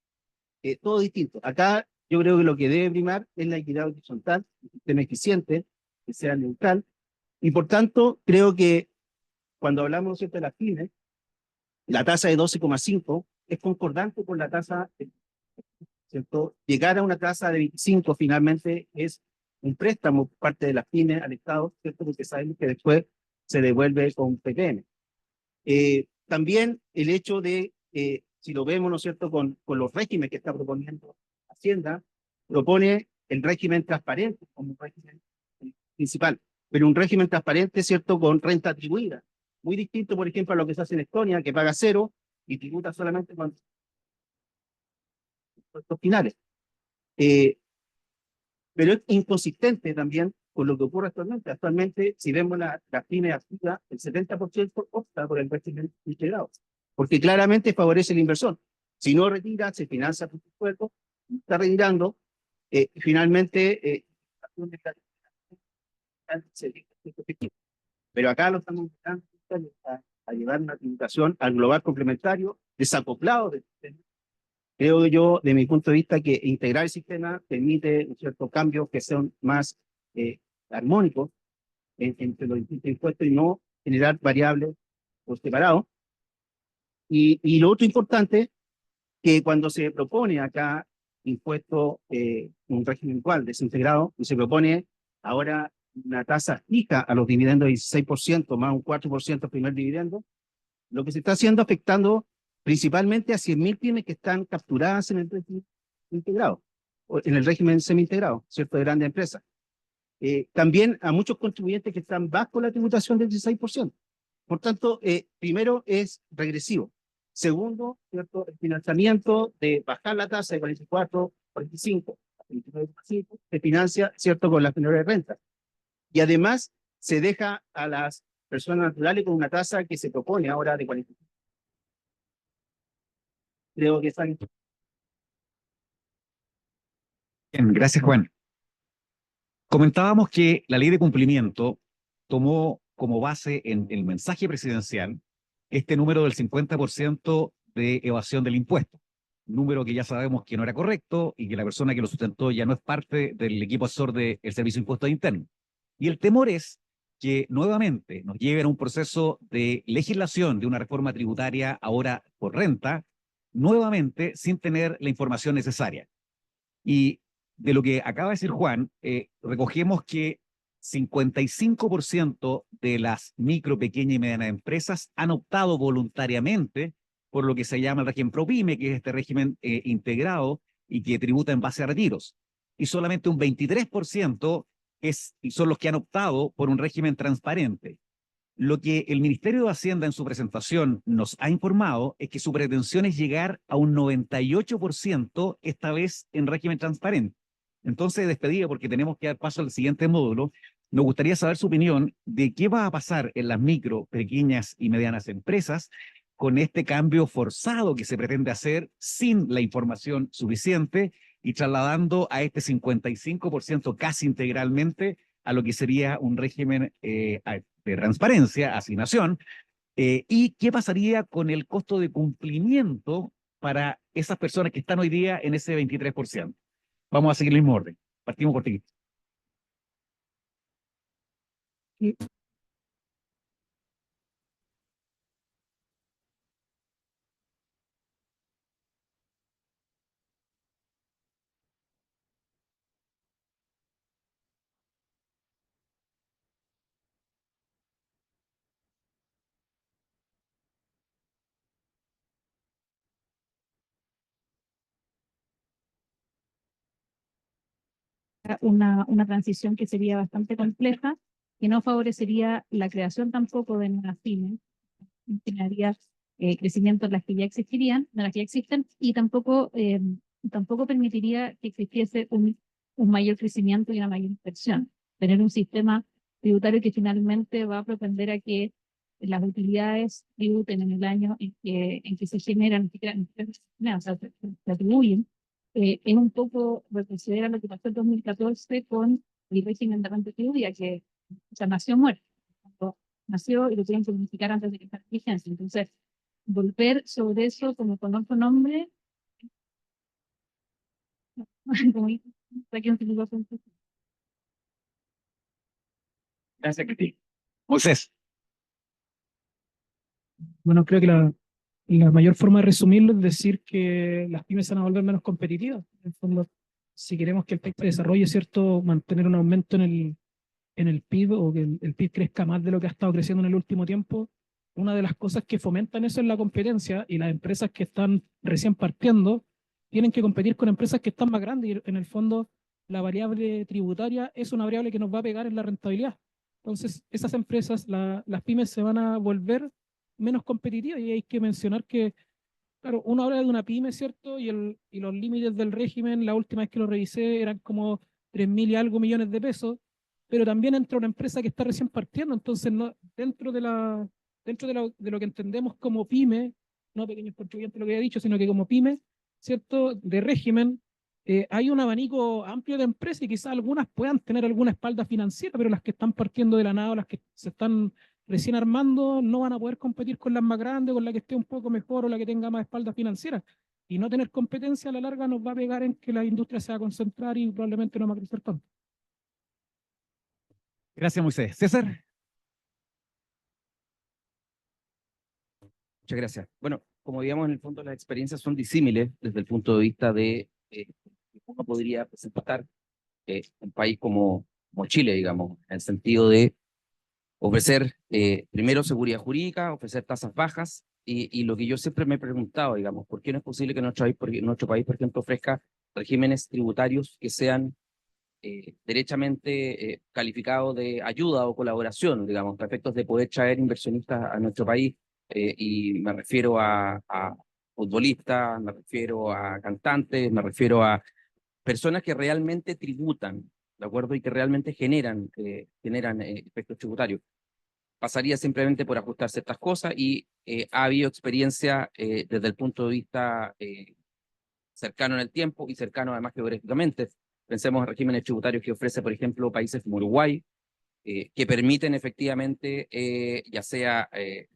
todo distinto. Acá yo creo que lo que debe primar es la equidad horizontal, un sistema eficiente, que sea neutral, y por tanto creo que cuando hablamos, ¿cierto?, de las pymes, la tasa de 12,5 es concordante con la tasa, ¿cierto? Llegar a una tasa de 25 finalmente es un préstamo por parte de las pymes al Estado, ¿cierto? Porque sabemos que después se devuelve con PPM. También el hecho de, si lo vemos, ¿no es cierto?, con los regímenes que está proponiendo Hacienda, propone el régimen transparente como un régimen principal, pero un régimen transparente, ¿cierto?, con renta atribuida. Muy distinto, por ejemplo, a lo que se hace en Estonia, que paga 0 y tributa solamente con impuestos finales. Pero es inconsistente también con lo que ocurre actualmente. Actualmente, si vemos la pyme activa, el 70% opta por el régimen integrado, porque claramente favorece la inversión. Si no retira, se financia por su sueldo, está retirando, finalmente, pero acá lo estamos buscando a llevar una tributación al global complementario, desacoplado del sistema. Creo yo, de mi punto de vista, que integrar el sistema permite ciertos cambios que sean más armónicos entre los distintos impuestos y no generar variables por separado. Y lo otro importante, que cuando se propone acá impuesto, un régimen igual, desintegrado, y se propone ahora una tasa fija a los dividendos de 16% más un 4% primer dividendo, lo que se está haciendo afectando principalmente a 100.000 pymes que están capturadas en el régimen integrado, o en el régimen semi-integrado, ¿cierto?, de grandes empresas. También a muchos contribuyentes que están bajo la tributación del 16%. Por tanto, primero es regresivo. Segundo, ¿cierto?, el financiamiento de bajar la tasa de 44, 45 a 29,5 se financia, ¿cierto?, con las menores rentas. Y además se deja a las personas naturales con una tasa que se propone ahora de 45. Creo que están... Bien, gracias, Juan. Comentábamos que la ley de cumplimiento tomó como base en el mensaje presidencial este número del 50% de evasión del impuesto, número que ya sabemos que no era correcto y que la persona que lo sustentó ya no es parte del equipo asesor del Servicio de Impuestos Internos. Y el temor es que nuevamente nos lleven a un proceso de legislación de una reforma tributaria ahora por renta, nuevamente sin tener la información necesaria. Y de lo que acaba de decir Juan, recogemos que 55% de las micro, pequeñas y medianas empresas han optado voluntariamente por lo que se llama el régimen ProPyme, que es este régimen integrado y que tributa en base a retiros. Y solamente un 23% son los que han optado por un régimen transparente. Lo que el Ministerio de Hacienda en su presentación nos ha informado es que su pretensión es llegar a un 98% esta vez en régimen transparente. Entonces, despedida, porque tenemos que dar paso al siguiente módulo, nos gustaría saber su opinión de qué va a pasar en las micro, pequeñas y medianas empresas con este cambio forzado que se pretende hacer sin la información suficiente y trasladando a este 55% casi integralmente a lo que sería un régimen de transparencia, asignación, y qué pasaría con el costo de cumplimiento para esas personas que están hoy día en ese 23%. Vamos a seguir el mismo orden. Partimos por ti. una transición que sería bastante compleja, que no favorecería la creación tampoco de nuevas pymes, generaría crecimiento en las que ya existirían, en las que ya existen, y tampoco permitiría que existiese un mayor crecimiento y una mayor inversión. Tener un sistema tributario que finalmente va a propender a que las utilidades tributen en el año en que se generan, o sea, se atribuyen, es un poco retroceder a lo que pasó en 2014 con el régimen de renta tributaria, que o sea, nació muerto. Nació y lo tuvieron que modificar antes de que esté en vigencia. Entonces, volver sobre eso como con otro nombre, como aquí un tipo de... Gracias, Cristina. Moisés. Bueno, creo que la mayor forma de resumirlo es decir que las pymes se van a volver menos competitivas. En el fondo, si queremos que el país se desarrolle, ¿cierto? Mantener un aumento en el PIB o que el PIB crezca más de lo que ha estado creciendo en el último tiempo, una de las cosas que fomentan eso es la competencia, y las empresas que están recién partiendo tienen que competir con empresas que están más grandes, y en el fondo la variable tributaria es una variable que nos va a pegar en la rentabilidad. Entonces, esas empresas, las pymes, se van a volver menos competitivas, y hay que mencionar que, claro, uno habla de una pyme, ¿cierto? Y los límites del régimen, la última vez que lo revisé, eran como 3.000 y algo millones de pesos, pero también entra una empresa que está recién partiendo. Entonces, no, dentro de lo que entendemos como pyme, no pequeños contribuyentes, lo que he dicho, sino que como pyme, ¿cierto? De régimen, hay un abanico amplio de empresas, y quizás algunas puedan tener alguna espalda financiera, pero las que están partiendo de la nada, o las que se están recién armando, no van a poder competir con las más grandes, con la que esté un poco mejor o la que tenga más espalda financiera. Y no tener competencia a la larga nos va a pegar en que la industria se va a concentrar y probablemente no va a crecer tanto. Gracias, Moisés. César. Muchas gracias. Bueno, como digamos, en el fondo las experiencias son disímiles desde el punto de vista de uno podría presentar un país como Chile, digamos, en el sentido de ofrecer primero seguridad jurídica, ofrecer tasas bajas, y lo que yo siempre me he preguntado, digamos, ¿por qué no es posible que nuestro país, por ejemplo, ofrezca regímenes tributarios que sean derechamente calificados de ayuda o colaboración, digamos, para efectos de poder traer inversionistas a nuestro país? Y me refiero a futbolistas, me refiero a cantantes, me refiero a personas que realmente tributan, ¿de acuerdo? Y que realmente generan efectos tributarios. Pasaría simplemente por ajustar ciertas cosas, y ha habido experiencia desde el punto de vista cercano en el tiempo y cercano además geográficamente. Pensemos en regímenes tributarios que ofrece, por ejemplo, países como Uruguay, que permiten efectivamente, ya sea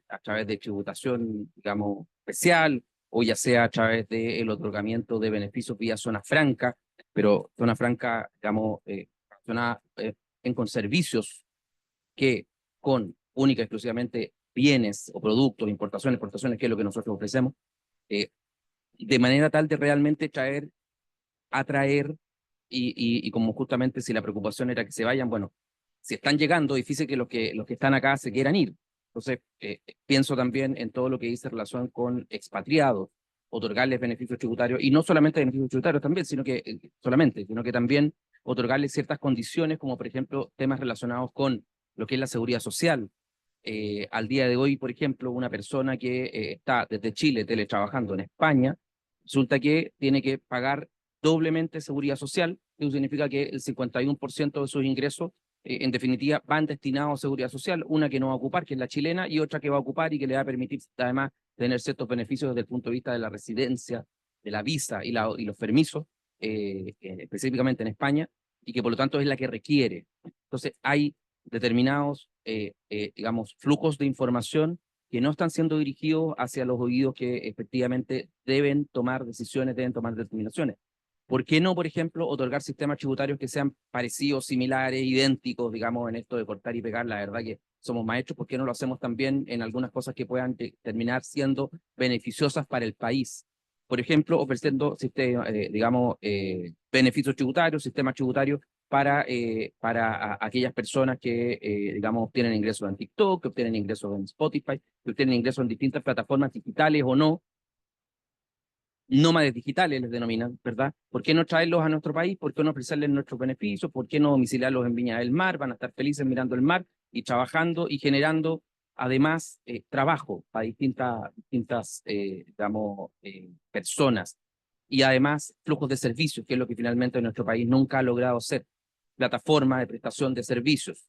a través de tributación, digamos, especial, o ya sea a través del otorgamiento de beneficios vía zona franca, pero zona franca, digamos, zona con servicios que con única y exclusivamente bienes o productos, importaciones, exportaciones, que es lo que nosotros ofrecemos, de manera tal de realmente atraer, y como justamente si la preocupación era que se vayan, bueno, si están llegando, difícil que los que están acá se quieran ir. Entonces, pienso también en todo lo que dice relación con expatriados, otorgarles beneficios tributarios, y no solamente beneficios tributarios también, sino que también otorgarles ciertas condiciones, como por ejemplo temas relacionados con lo que es la seguridad social. Al día de hoy, por ejemplo, una persona que está desde Chile teletrabajando en España, resulta que tiene que pagar doblemente seguridad social. Eso significa que el 51% de sus ingresos, en definitiva, van destinados a seguridad social, una que no va a ocupar, que es la chilena, y otra que va a ocupar y que le va a permitir además tener ciertos beneficios desde el punto de vista de la residencia, de la visa y los permisos, específicamente en España, y que por lo tanto es la que requiere. Entonces hay determinados, digamos, flujos de información que no están siendo dirigidos hacia los oídos que efectivamente deben tomar decisiones, deben tomar determinaciones. ¿Por qué no, por ejemplo, otorgar sistemas tributarios que sean parecidos, similares, idénticos, digamos, en esto de cortar y pegar? La verdad que somos maestros. ¿Por qué no lo hacemos también en algunas cosas que puedan terminar siendo beneficiosas para el país? Por ejemplo, ofreciendo, digamos, beneficios tributarios, sistemas tributarios para aquellas personas que, digamos, obtienen ingresos en TikTok, que obtienen ingresos en Spotify, que obtienen ingresos en distintas plataformas digitales o no, nómades digitales les denominan, ¿verdad? ¿Por qué no traerlos a nuestro país? ¿Por qué no ofrecerles nuestros beneficios? ¿Por qué no domiciliarlos en Viña del Mar? Van a estar felices mirando el mar y trabajando y generando, además, trabajo para distintas digamos, personas. Y además, flujos de servicios, que es lo que finalmente nuestro país nunca ha logrado ser. Plataforma de prestación de servicios.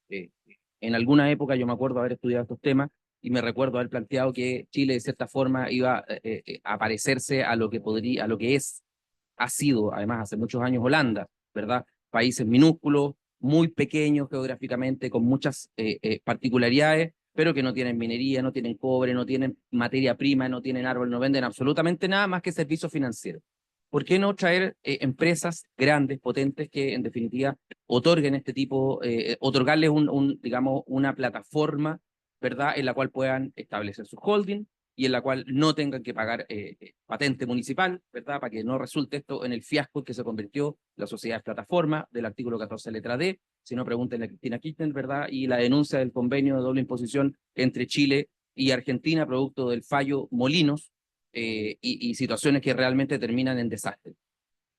En alguna época yo me acuerdo haber estudiado estos temas y me recuerdo haber planteado que Chile de cierta forma iba a parecerse a lo que podría, a lo que ha sido, además hace muchos años, Holanda, ¿verdad? Países minúsculos, muy pequeños geográficamente, con muchas particularidades, pero que no tienen minería, no tienen cobre, no tienen materia prima, no tienen árbol, no venden absolutamente nada más que servicios financieros. ¿Por qué no traer empresas grandes, potentes, que en definitiva otorguen este tipo, otorgarles digamos, una plataforma, ¿verdad?, en la cual puedan establecer su holding y en la cual no tengan que pagar patente municipal, ¿verdad?, para que no resulte esto en el fiasco que se convirtió la sociedad de plataforma del artículo 14 letra D, si no pregunten a Cristina Kirchner, ¿verdad?, y la denuncia del convenio de doble imposición entre Chile y Argentina, producto del fallo Molinos, y situaciones que realmente terminan en desastre.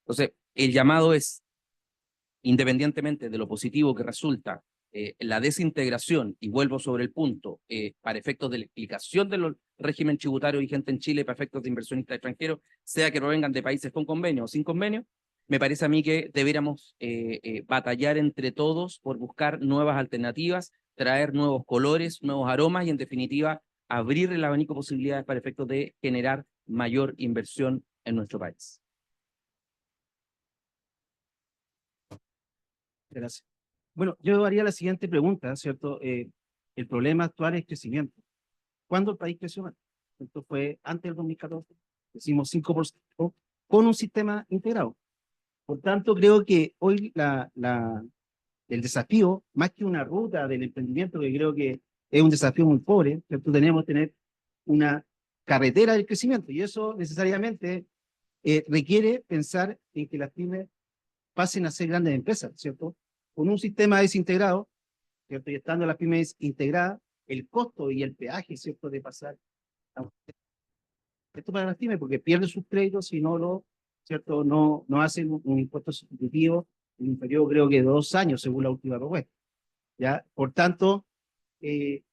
Entonces, el llamado es, independientemente de lo positivo que resulta la desintegración, y vuelvo sobre el punto, para efectos de la explicación del régimen tributario vigente en Chile, para efectos de inversionistas extranjeros, sea que provengan de países con convenio o sin convenio, me parece a mí que debiéramos batallar entre todos por buscar nuevas alternativas, traer nuevos colores, nuevos aromas y en definitiva abrir el abanico de posibilidades para efectos de generar mayor inversión en nuestro país. Gracias. Bueno, yo haría la siguiente pregunta, ¿cierto? El problema actual es crecimiento. ¿Cuándo el país creció más? Esto fue antes del 2014, decimos 5%, con un sistema integrado. Por tanto, creo que hoy el desafío, más que una ruta del emprendimiento, que creo que es un desafío muy pobre, ¿cierto? Tenemos que tener una carretera del crecimiento y eso necesariamente requiere pensar en que las pymes pasen a ser grandes empresas, ¿cierto? Con un sistema desintegrado, ¿cierto? Y estando las pymes integradas, el costo y el peaje, ¿cierto? De pasar a esto para las pymes, porque pierden sus créditos si no lo, ¿cierto? No hacen un impuesto sustitutivo en un periodo, creo que de 2 años, según la última propuesta. ¿Ya? Por tanto, desde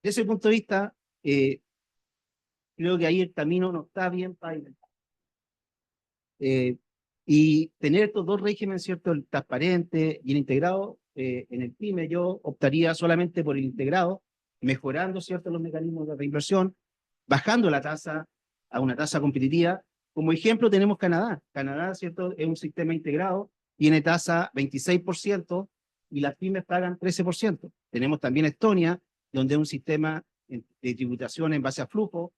ese punto de vista, creo que ahí el camino no está bien pavimentado. Y tener estos dos regímenes, ¿cierto? El transparente y el integrado, en el PYME yo optaría solamente por el integrado, mejorando, ¿cierto?, los mecanismos de reinversión, bajando la tasa a una tasa competitiva. Como ejemplo tenemos Canadá. Canadá, ¿cierto?, es un sistema integrado, tiene tasa 26% y las pymes pagan 13%. Tenemos también Estonia, donde es un sistema de tributación en base a flujo,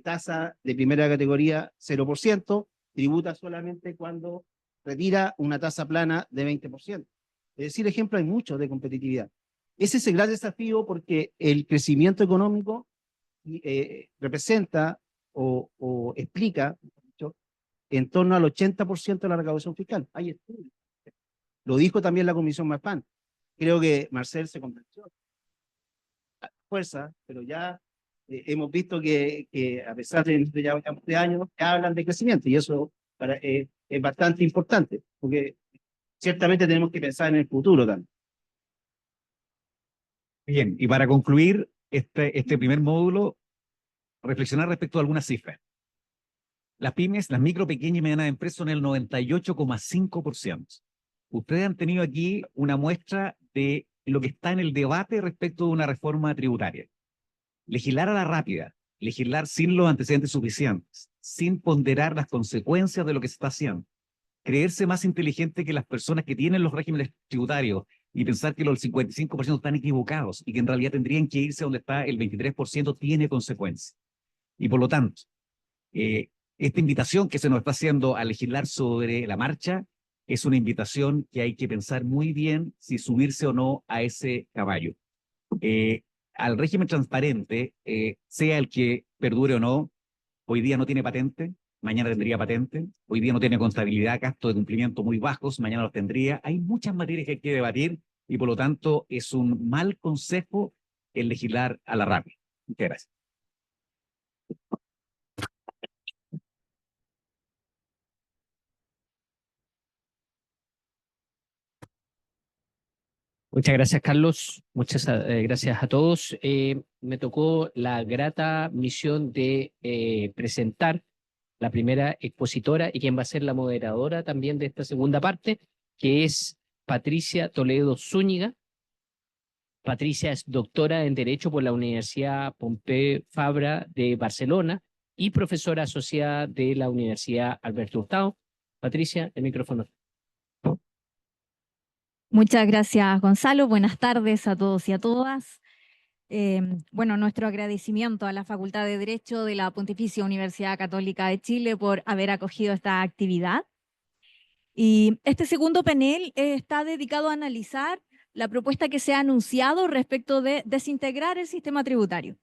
tasa de primera categoría 0%, tributa solamente cuando retira una tasa plana de 20%. Es decir, ejemplo, hay muchos de competitividad. Ese es el gran desafío porque el crecimiento económico representa o explica en torno al 80% de la recaudación fiscal. Hay estudios. Lo dijo también la Comisión Marpan. Creo que Marcel se convenció a fuerza, pero ya hemos visto que a pesar de ya de años, ya hablan de crecimiento y eso es bastante importante, porque ciertamente tenemos que pensar en el futuro también. Bien, y para concluir este primer módulo, reflexionar respecto a algunas cifras. Las pymes, las micro, pequeñas y medianas empresas son el 98,5%. Ustedes han tenido aquí una muestra de lo que está en el debate respecto de una reforma tributaria. Legislar a la rápida, legislar sin los antecedentes suficientes, sin ponderar las consecuencias de lo que se está haciendo, creerse más inteligente que las personas que tienen los regímenes tributarios y pensar que los 55% están equivocados y que en realidad tendrían que irse donde está el 23%, tiene consecuencias. Y por lo tanto, esta invitación que se nos está haciendo a legislar sobre la marcha es una invitación que hay que pensar muy bien si subirse o no a ese caballo. Al régimen transparente, sea el que perdure o no, hoy día no tiene patente, mañana tendría patente, hoy día no tiene contabilidad, gastos de cumplimiento muy bajos, mañana los tendría. Hay muchas materias que hay que debatir y por lo tanto es un mal consejo el legislar a la rápida. Muchas gracias. Muchas gracias, Carlos. Muchas gracias a todos. Me tocó la grata misión de presentar la primera expositora y quien va a ser la moderadora también de esta segunda parte, que es Patricia Toledo Zúñiga. Patricia es doctora en Derecho por la Universidad Pompeu Fabra de Barcelona y profesora asociada de la Universidad Alberto Hurtado. Patricia, el micrófono. Muchas gracias, Gonzalo. Buenas tardes a todos y a todas. Bueno, nuestro agradecimiento a la Facultad de Derecho de la Pontificia Universidad Católica de Chile por haber acogido esta actividad. Y este segundo panel está dedicado a analizar la propuesta que se ha anunciado respecto de desintegrar el sistema tributario.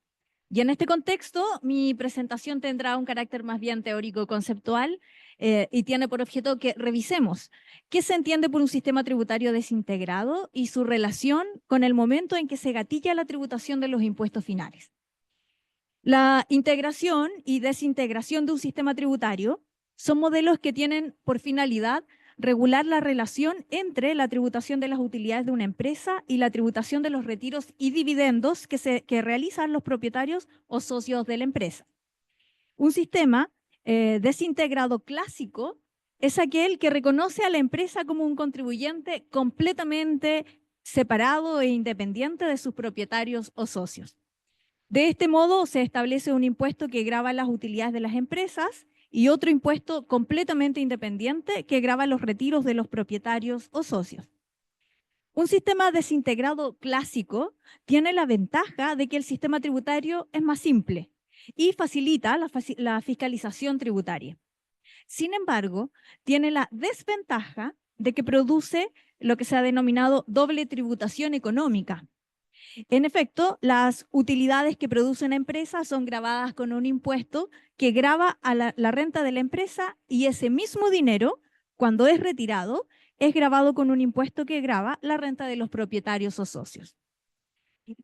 Y en este contexto, mi presentación tendrá un carácter más bien teórico-conceptual y tiene por objeto que revisemos qué se entiende por un sistema tributario desintegrado y su relación con el momento en que se gatilla la tributación de los impuestos finales. La integración y desintegración de un sistema tributario son modelos que tienen por finalidad regular la relación entre la tributación de las utilidades de una empresa y la tributación de los retiros y dividendos que realizan los propietarios o socios de la empresa. Un sistema desintegrado clásico es aquel que reconoce a la empresa como un contribuyente completamente separado e independiente de sus propietarios o socios. De este modo se establece un impuesto que grava las utilidades de las empresas y otro impuesto completamente independiente que grava los retiros de los propietarios o socios. Un sistema desintegrado clásico tiene la ventaja de que el sistema tributario es más simple y facilita la fiscalización tributaria. Sin embargo, tiene la desventaja de que produce lo que se ha denominado doble tributación económica. En efecto, las utilidades que produce una empresa son gravadas con un impuesto que grava a la renta de la empresa y ese mismo dinero, cuando es retirado, es gravado con un impuesto que grava la renta de los propietarios o socios.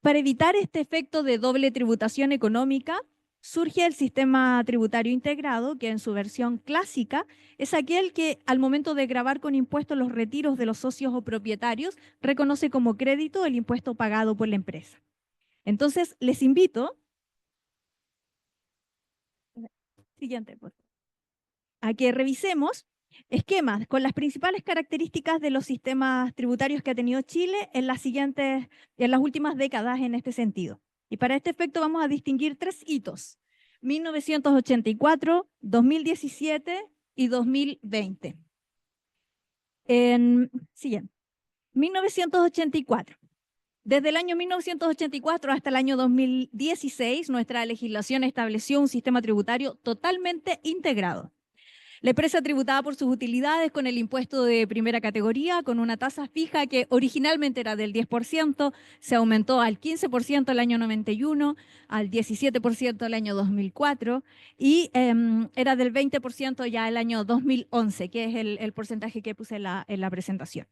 Para evitar este efecto de doble tributación económica, surge el sistema tributario integrado, que en su versión clásica es aquel que al momento de gravar con impuestos los retiros de los socios o propietarios, reconoce como crédito el impuesto pagado por la empresa. Entonces, les invito a que revisemos esquemas con las principales características de los sistemas tributarios que ha tenido Chile en las últimas décadas en este sentido. Y para este efecto vamos a distinguir 3 hitos: 1984, 2017 y 2020. Siguiente. 1984. Desde el año 1984 hasta el año 2016, nuestra legislación estableció un sistema tributario totalmente integrado. La empresa tributaba por sus utilidades con el impuesto de primera categoría, con una tasa fija que originalmente era del 10%, se aumentó al 15% el año 91, al 17% el año 2004 y era del 20% ya el año 2011, que es el porcentaje que puse en la presentación.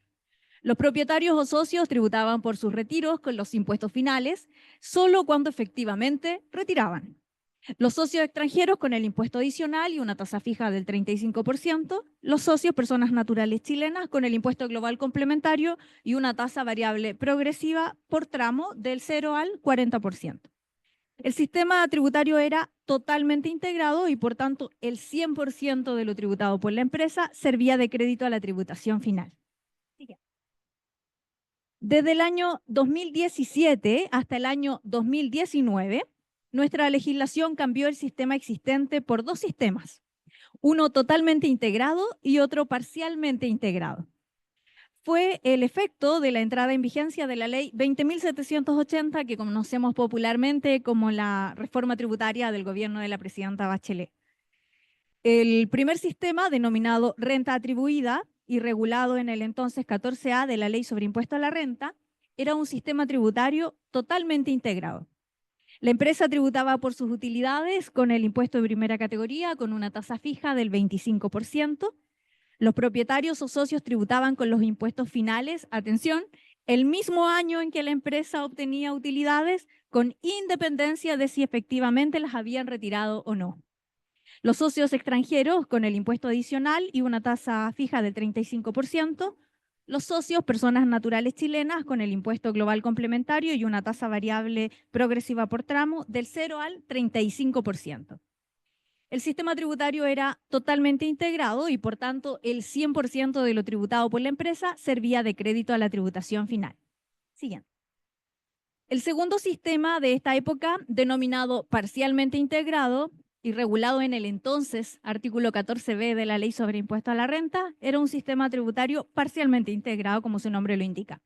Los propietarios o socios tributaban por sus retiros con los impuestos finales solo cuando efectivamente retiraban. Los socios extranjeros con el impuesto adicional y una tasa fija del 35%, los socios, personas naturales chilenas, con el impuesto global complementario y una tasa variable progresiva por tramo del 0 al 40%. El sistema tributario era totalmente integrado y por tanto el 100% de lo tributado por la empresa servía de crédito a la tributación final. Desde el año 2017 hasta el año 2019, nuestra legislación cambió el sistema existente por 2 sistemas, uno totalmente integrado y otro parcialmente integrado. Fue el efecto de la entrada en vigencia de la ley 20.780, que conocemos popularmente como la reforma tributaria del gobierno de la presidenta Bachelet. El primer sistema, denominado renta atribuida y regulado en el entonces 14A de la ley sobre impuesto a la renta, era un sistema tributario totalmente integrado. La empresa tributaba por sus utilidades con el impuesto de primera categoría con una tasa fija del 25%. Los propietarios o socios tributaban con los impuestos finales, atención, el mismo año en que la empresa obtenía utilidades, con independencia de si efectivamente las habían retirado o no. Los socios extranjeros con el impuesto adicional y una tasa fija del 35%. los socios, personas naturales chilenas, con el impuesto global complementario y una tasa variable progresiva por tramo del 0 al 35%. El sistema tributario era totalmente integrado y, por tanto, el 100% de lo tributado por la empresa servía de crédito a la tributación final. Siguiente. El segundo sistema de esta época, denominado parcialmente integrado y regulado en el entonces artículo 14b de la Ley sobre Impuesto a la Renta, era un sistema tributario parcialmente integrado, como su nombre lo indica.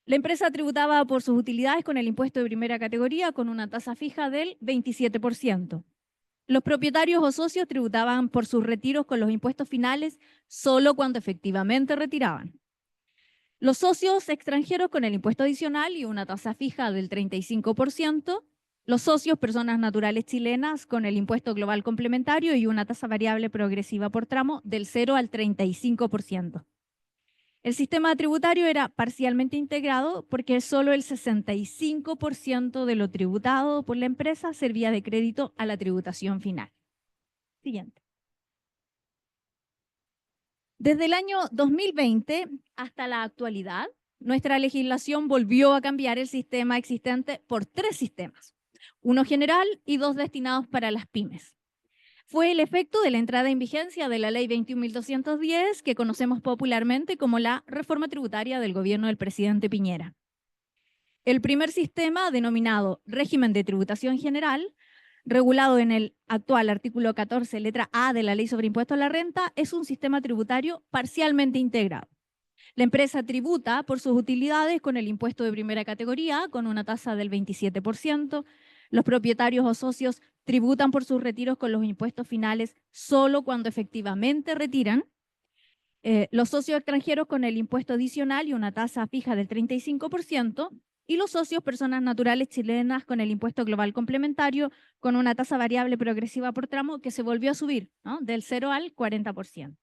La empresa tributaba por sus utilidades con el impuesto de primera categoría con una tasa fija del 27%. Los propietarios o socios tributaban por sus retiros con los impuestos finales solo cuando efectivamente retiraban. Los socios extranjeros con el impuesto adicional y una tasa fija del 35%. Los socios, personas naturales chilenas, con el impuesto global complementario y una tasa variable progresiva por tramo del 0 al 35%. El sistema tributario era parcialmente integrado porque solo el 65% de lo tributado por la empresa servía de crédito a la tributación final. Siguiente. Desde el año 2020 hasta la actualidad, nuestra legislación volvió a cambiar el sistema existente por 3 sistemas, uno general y 2 destinados para las pymes. Fue el efecto de la entrada en vigencia de la Ley 21.210, que conocemos popularmente como la reforma tributaria del gobierno del presidente Piñera. El primer sistema, denominado régimen de tributación general, regulado en el actual artículo 14, letra A de la Ley sobre Impuesto a la Renta, es un sistema tributario parcialmente integrado. La empresa tributa por sus utilidades con el impuesto de primera categoría, con una tasa del 27%. Los propietarios o socios tributan por sus retiros con los impuestos finales solo cuando efectivamente retiran. Los socios extranjeros con el impuesto adicional y una tasa fija del 35%. Y los socios, personas naturales chilenas, con el impuesto global complementario, con una tasa variable progresiva por tramo que se volvió a subir, ¿no?, del 0 al 40%.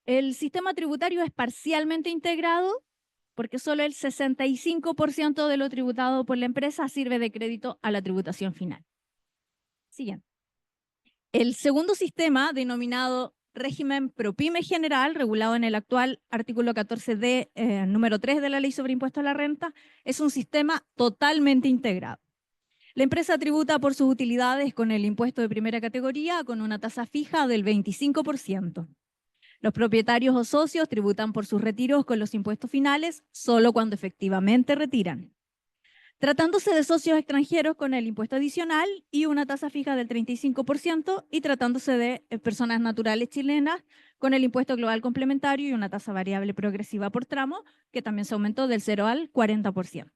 El sistema tributario es parcialmente integrado porque solo el 65% de lo tributado por la empresa sirve de crédito a la tributación final. Siguiente. El segundo sistema, denominado régimen ProPyme general, regulado en el actual artículo 14d, número 3 de la Ley sobre Impuesto a la Renta, es un sistema totalmente integrado. La empresa tributa por sus utilidades con el impuesto de primera categoría con una tasa fija del 25%. Los propietarios o socios tributan por sus retiros con los impuestos finales solo cuando efectivamente retiran. Tratándose de socios extranjeros con el impuesto adicional y una tasa fija del 35%, y tratándose de personas naturales chilenas con el impuesto global complementario y una tasa variable progresiva por tramo, que también se aumentó del 0 al 40%.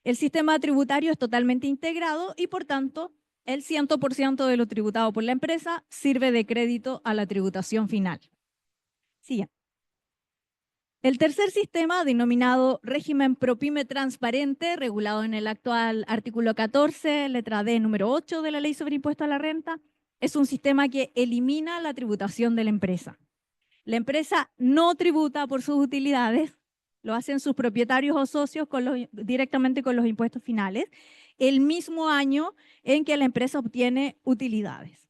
El sistema tributario es totalmente integrado y, por tanto, el 100% de lo tributado por la empresa sirve de crédito a la tributación final. Siguiente. El tercer sistema, denominado régimen ProPyme transparente, regulado en el actual artículo 14, letra D, número 8 de la Ley sobre Impuesto a la Renta, es un sistema que elimina la tributación de la empresa. La empresa no tributa por sus utilidades, lo hacen sus propietarios o socios directamente con los impuestos finales, el mismo año en que la empresa obtiene utilidades.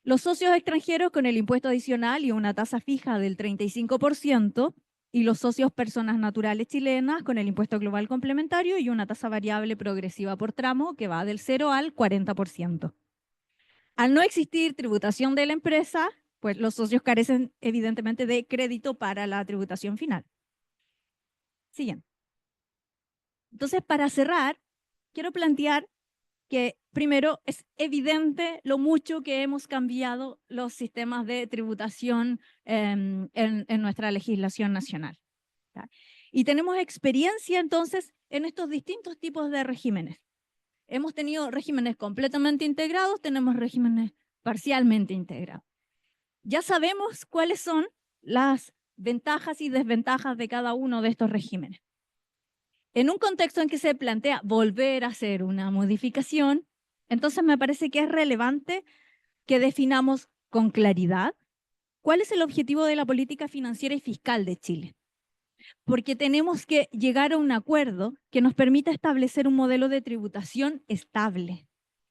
Los socios extranjeros con el impuesto adicional y una tasa fija del 35%, y los socios, personas naturales chilenas, con el impuesto global complementario y una tasa variable progresiva por tramo que va del 0 al 40%. Al no existir tributación de la empresa, pues los socios carecen evidentemente de crédito para la tributación final. Siguiente. Entonces, para cerrar, quiero plantear que primero es evidente lo mucho que hemos cambiado los sistemas de tributación en nuestra legislación nacional, ¿tá? Y tenemos experiencia entonces en estos distintos tipos de regímenes. Hemos tenido regímenes completamente integrados, tenemos regímenes parcialmente integrados. Ya sabemos cuáles son las ventajas y desventajas de cada uno de estos regímenes. En un contexto en que se plantea volver a hacer una modificación, entonces me parece que es relevante que definamos con claridad cuál es el objetivo de la política financiera y fiscal de Chile. Porque tenemos que llegar a un acuerdo que nos permita establecer un modelo de tributación estable,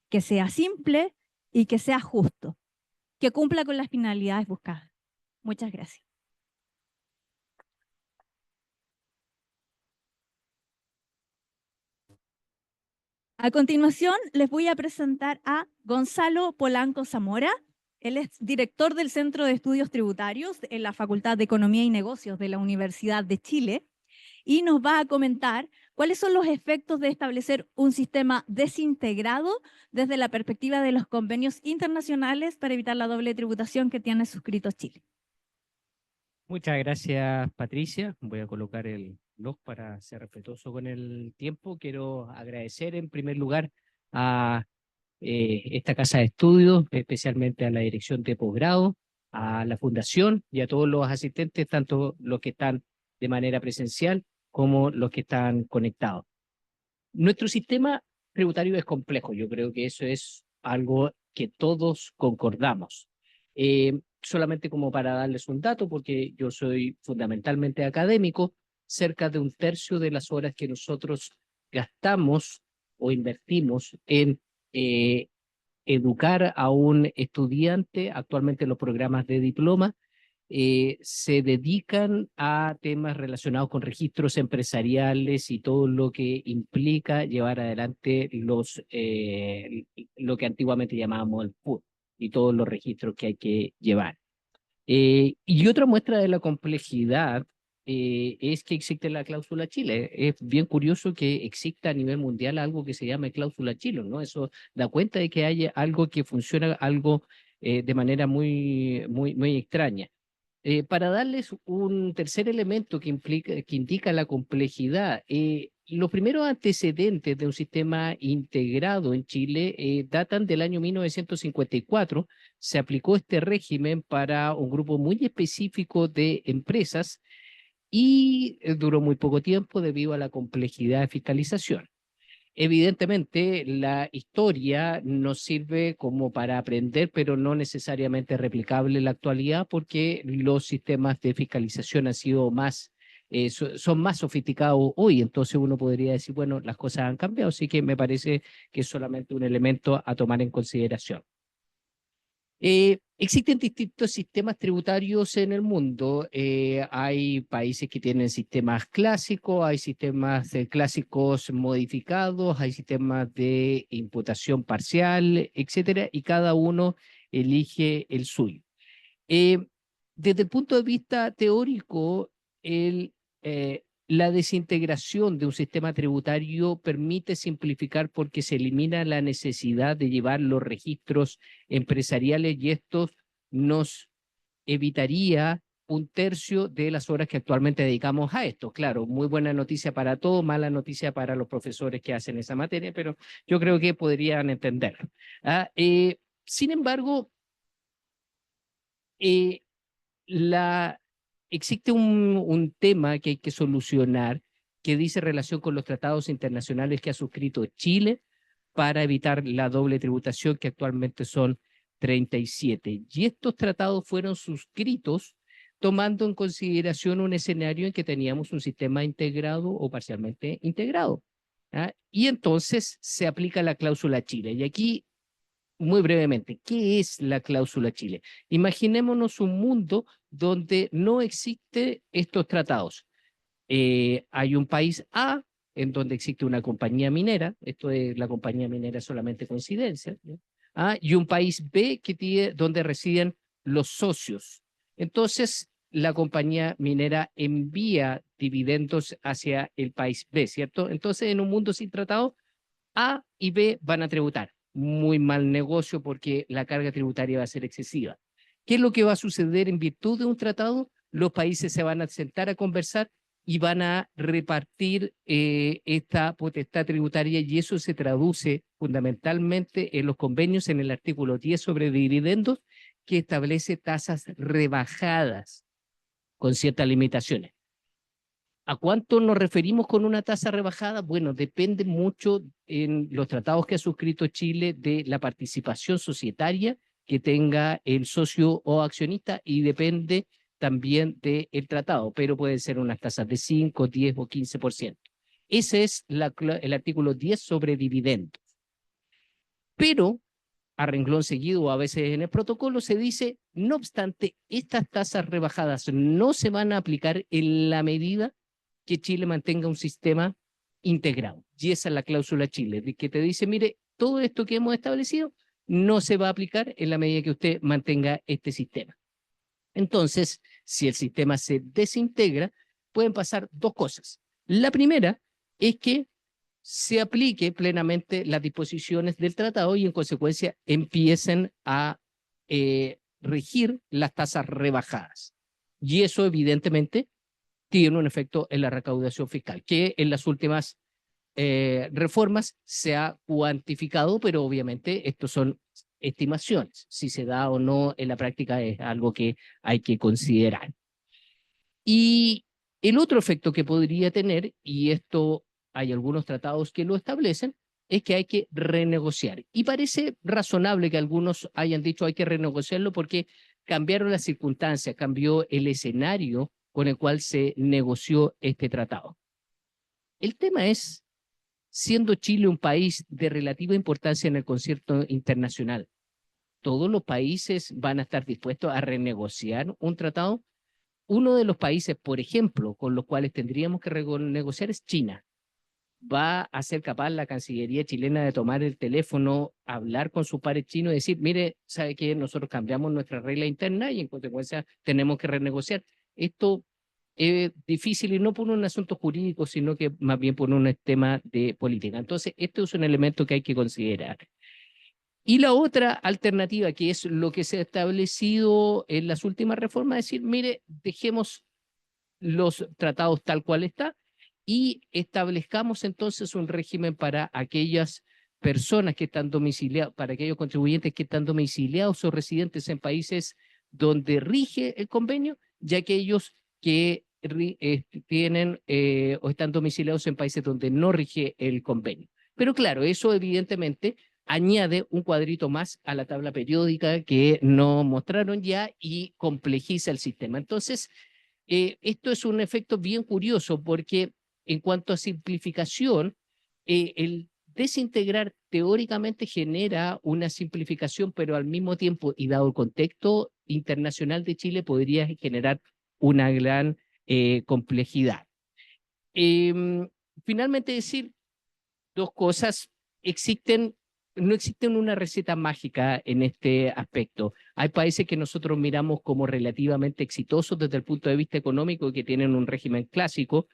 que sea simple y que sea justo, que cumpla con las finalidades buscadas. Muchas gracias. A continuación, les voy a presentar a Gonzalo Polanco Zamora. Él es director del Centro de Estudios Tributarios en la Facultad de Economía y Negocios de la Universidad de Chile y nos va a comentar cuáles son los efectos de establecer un sistema desintegrado desde la perspectiva de los convenios internacionales para evitar la doble tributación que tiene suscrito Chile. Muchas gracias, Patricia. Voy a colocar el blog para ser respetuoso con el tiempo. Quiero agradecer en primer lugar a esta casa de estudios, especialmente a la dirección de posgrado, a la fundación y a todos los asistentes, tanto los que están de manera presencial como los que están conectados. Nuestro sistema tributario es complejo, yo creo que eso es algo que todos concordamos. Solamente como para darles un dato, porque yo soy fundamentalmente académico, cerca de 1/3 de las horas que nosotros gastamos o invertimos en educar a un estudiante, actualmente en los programas de diploma, se dedican a temas relacionados con registros empresariales y todo lo que implica llevar adelante lo que antiguamente llamábamos el PUT y todos los registros que hay que llevar. Y otra muestra de la complejidad es que existe la cláusula Chile. Es bien curioso que exista a nivel mundial algo que se llame cláusula Chile, ¿no? Eso da cuenta de que hay algo que funciona de manera muy extraña. Para darles un tercer elemento que indica la complejidad, los primeros antecedentes de un sistema integrado en Chile datan del año 1954. Se aplicó este régimen para un grupo muy específico de empresas y duró muy poco tiempo debido a la complejidad de fiscalización. Evidentemente, la historia nos sirve como para aprender, pero no necesariamente replicable en la actualidad, porque los sistemas de fiscalización han sido son más sofisticados hoy. Entonces uno podría decir, bueno, las cosas han cambiado, así que me parece que es solamente un elemento a tomar en consideración. Existen distintos sistemas tributarios en el mundo. Hay países que tienen sistemas clásicos, hay sistemas clásicos modificados, hay sistemas de imputación parcial, etcétera, y cada uno elige el suyo. Desde el punto de vista teórico, la desintegración de un sistema tributario permite simplificar porque se elimina la necesidad de llevar los registros empresariales y esto nos evitaría 1/3 de las horas que actualmente dedicamos a esto. Claro, muy buena noticia para todos, mala noticia para los profesores que hacen esa materia, pero yo creo que podrían entenderlo. Sin embargo, existe un tema que hay que solucionar que dice relación con los tratados internacionales que ha suscrito Chile para evitar la doble tributación, que actualmente son 37. Y estos tratados fueron suscritos tomando en consideración un escenario en que teníamos un sistema integrado o parcialmente integrado. Y entonces se aplica la cláusula Chile. Y aquí, muy brevemente, ¿qué es la cláusula Chile? Imaginémonos un mundo donde no existen estos tratados. Hay un país A en donde existe una compañía minera, esto de la compañía minera es solamente coincidencia, y un país B donde residen los socios. Entonces, la compañía minera envía dividendos hacia el país B, ¿cierto? Entonces, en un mundo sin tratado, A y B van a tributar. Muy mal negocio porque la carga tributaria va a ser excesiva. ¿Qué es lo que va a suceder en virtud de un tratado? Los países se van a sentar a conversar y van a repartir esta potestad tributaria y eso se traduce fundamentalmente en los convenios en el artículo 10 sobre dividendos que establece tasas rebajadas con ciertas limitaciones. ¿A cuánto nos referimos con una tasa rebajada? Bueno, depende mucho en los tratados que ha suscrito Chile de la participación societaria que tenga el socio o accionista y depende también del tratado, pero pueden ser unas tasas de 5, 10 o 15%. Ese es el artículo 10 sobre dividendos. Pero a renglón seguido o a veces en el protocolo se dice, no obstante, estas tasas rebajadas no se van a aplicar en la medida que Chile mantenga un sistema integrado. Y esa es la cláusula Chile, de que te dice, mire, todo esto que hemos establecido no se va a aplicar en la medida que usted mantenga este sistema. Entonces, si el sistema se desintegra, pueden pasar dos cosas. La primera es que se aplique plenamente las disposiciones del tratado y en consecuencia empiecen a regir las tasas rebajadas. Y eso evidentemente tiene un efecto en la recaudación fiscal, que en las últimas reformas se ha cuantificado, pero obviamente estos son estimaciones. Si se da o no en la práctica es algo que hay que considerar. Y el otro efecto que podría tener, y esto hay algunos tratados que lo establecen, es que hay que renegociar. Y parece razonable que algunos hayan dicho hay que renegociarlo porque cambiaron las circunstancias, cambió el escenario con el cual se negoció este tratado. El tema es, siendo Chile un país de relativa importancia en el concierto internacional, ¿todos los países van a estar dispuestos a renegociar un tratado? Uno de los países, por ejemplo, con los cuales tendríamos que renegociar es China. ¿Va a ser capaz la Cancillería chilena de tomar el teléfono, hablar con su pares chino y decir, mire, ¿sabe qué? Nosotros cambiamos nuestra regla interna y en consecuencia tenemos que renegociar? Esto es difícil y no por un asunto jurídico, sino que más bien por un tema de política. Entonces, esto es un elemento que hay que considerar. Y la otra alternativa, que es lo que se ha establecido en las últimas reformas, es decir, mire, dejemos los tratados tal cual está y establezcamos entonces un régimen para aquellas personas que están domiciliadas, para aquellos contribuyentes que están domiciliados o residentes en países donde rige el convenio, y aquellos que tienen o están domiciliados en países donde no rige el convenio. Pero claro, eso evidentemente añade un cuadrito más a la tabla periódica que no mostraron ya y complejiza el sistema. Entonces, esto es un efecto bien curioso porque en cuanto a simplificación, el desintegrar teóricamente genera una simplificación, pero al mismo tiempo, y dado el contexto internacional de Chile, podría generar una gran complejidad. Finalmente decir dos cosas. No existe una receta mágica en este aspecto. Hay países que nosotros miramos como relativamente exitosos desde el punto de vista económico, que tienen un régimen clásico,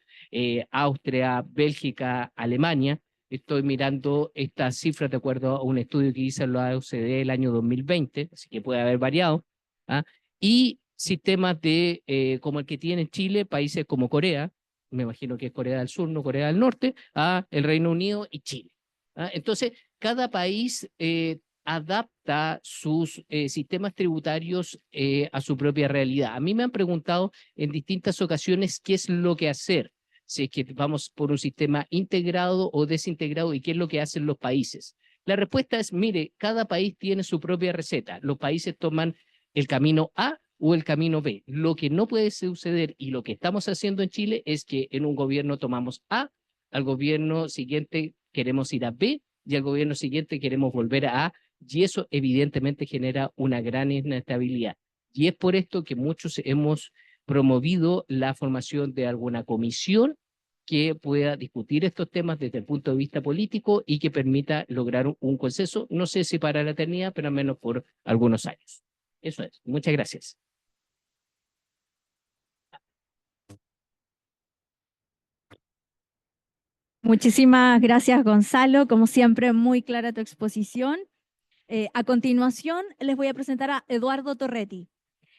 Austria, Bélgica, Alemania. Estoy mirando estas cifras de acuerdo a un estudio que hizo la OCDE el año 2020, así que puede haber variado. Y sistemas como el que tiene Chile, países como Corea, me imagino que es Corea del Sur, no Corea del Norte, el Reino Unido y Chile. Entonces, cada país adapta sus sistemas tributarios a su propia realidad. A mí me han preguntado en distintas ocasiones qué es lo que hacer, si es que vamos por un sistema integrado o desintegrado y qué es lo que hacen los países. La respuesta es, mire, cada país tiene su propia receta. Los países toman el camino A o el camino B. Lo que no puede suceder y lo que estamos haciendo en Chile es que en un gobierno tomamos A, al gobierno siguiente queremos ir a B y al gobierno siguiente queremos volver a A, y eso evidentemente genera una gran inestabilidad. Y es por esto que muchos hemos promovido la formación de alguna comisión que pueda discutir estos temas desde el punto de vista político y que permita lograr un consenso, no sé si para la eternidad, pero al menos por algunos años. Eso es. Muchas gracias. Muchísimas gracias, Gonzalo. Como siempre, muy clara tu exposición. A continuación, les voy a presentar a Eduardo Torretti.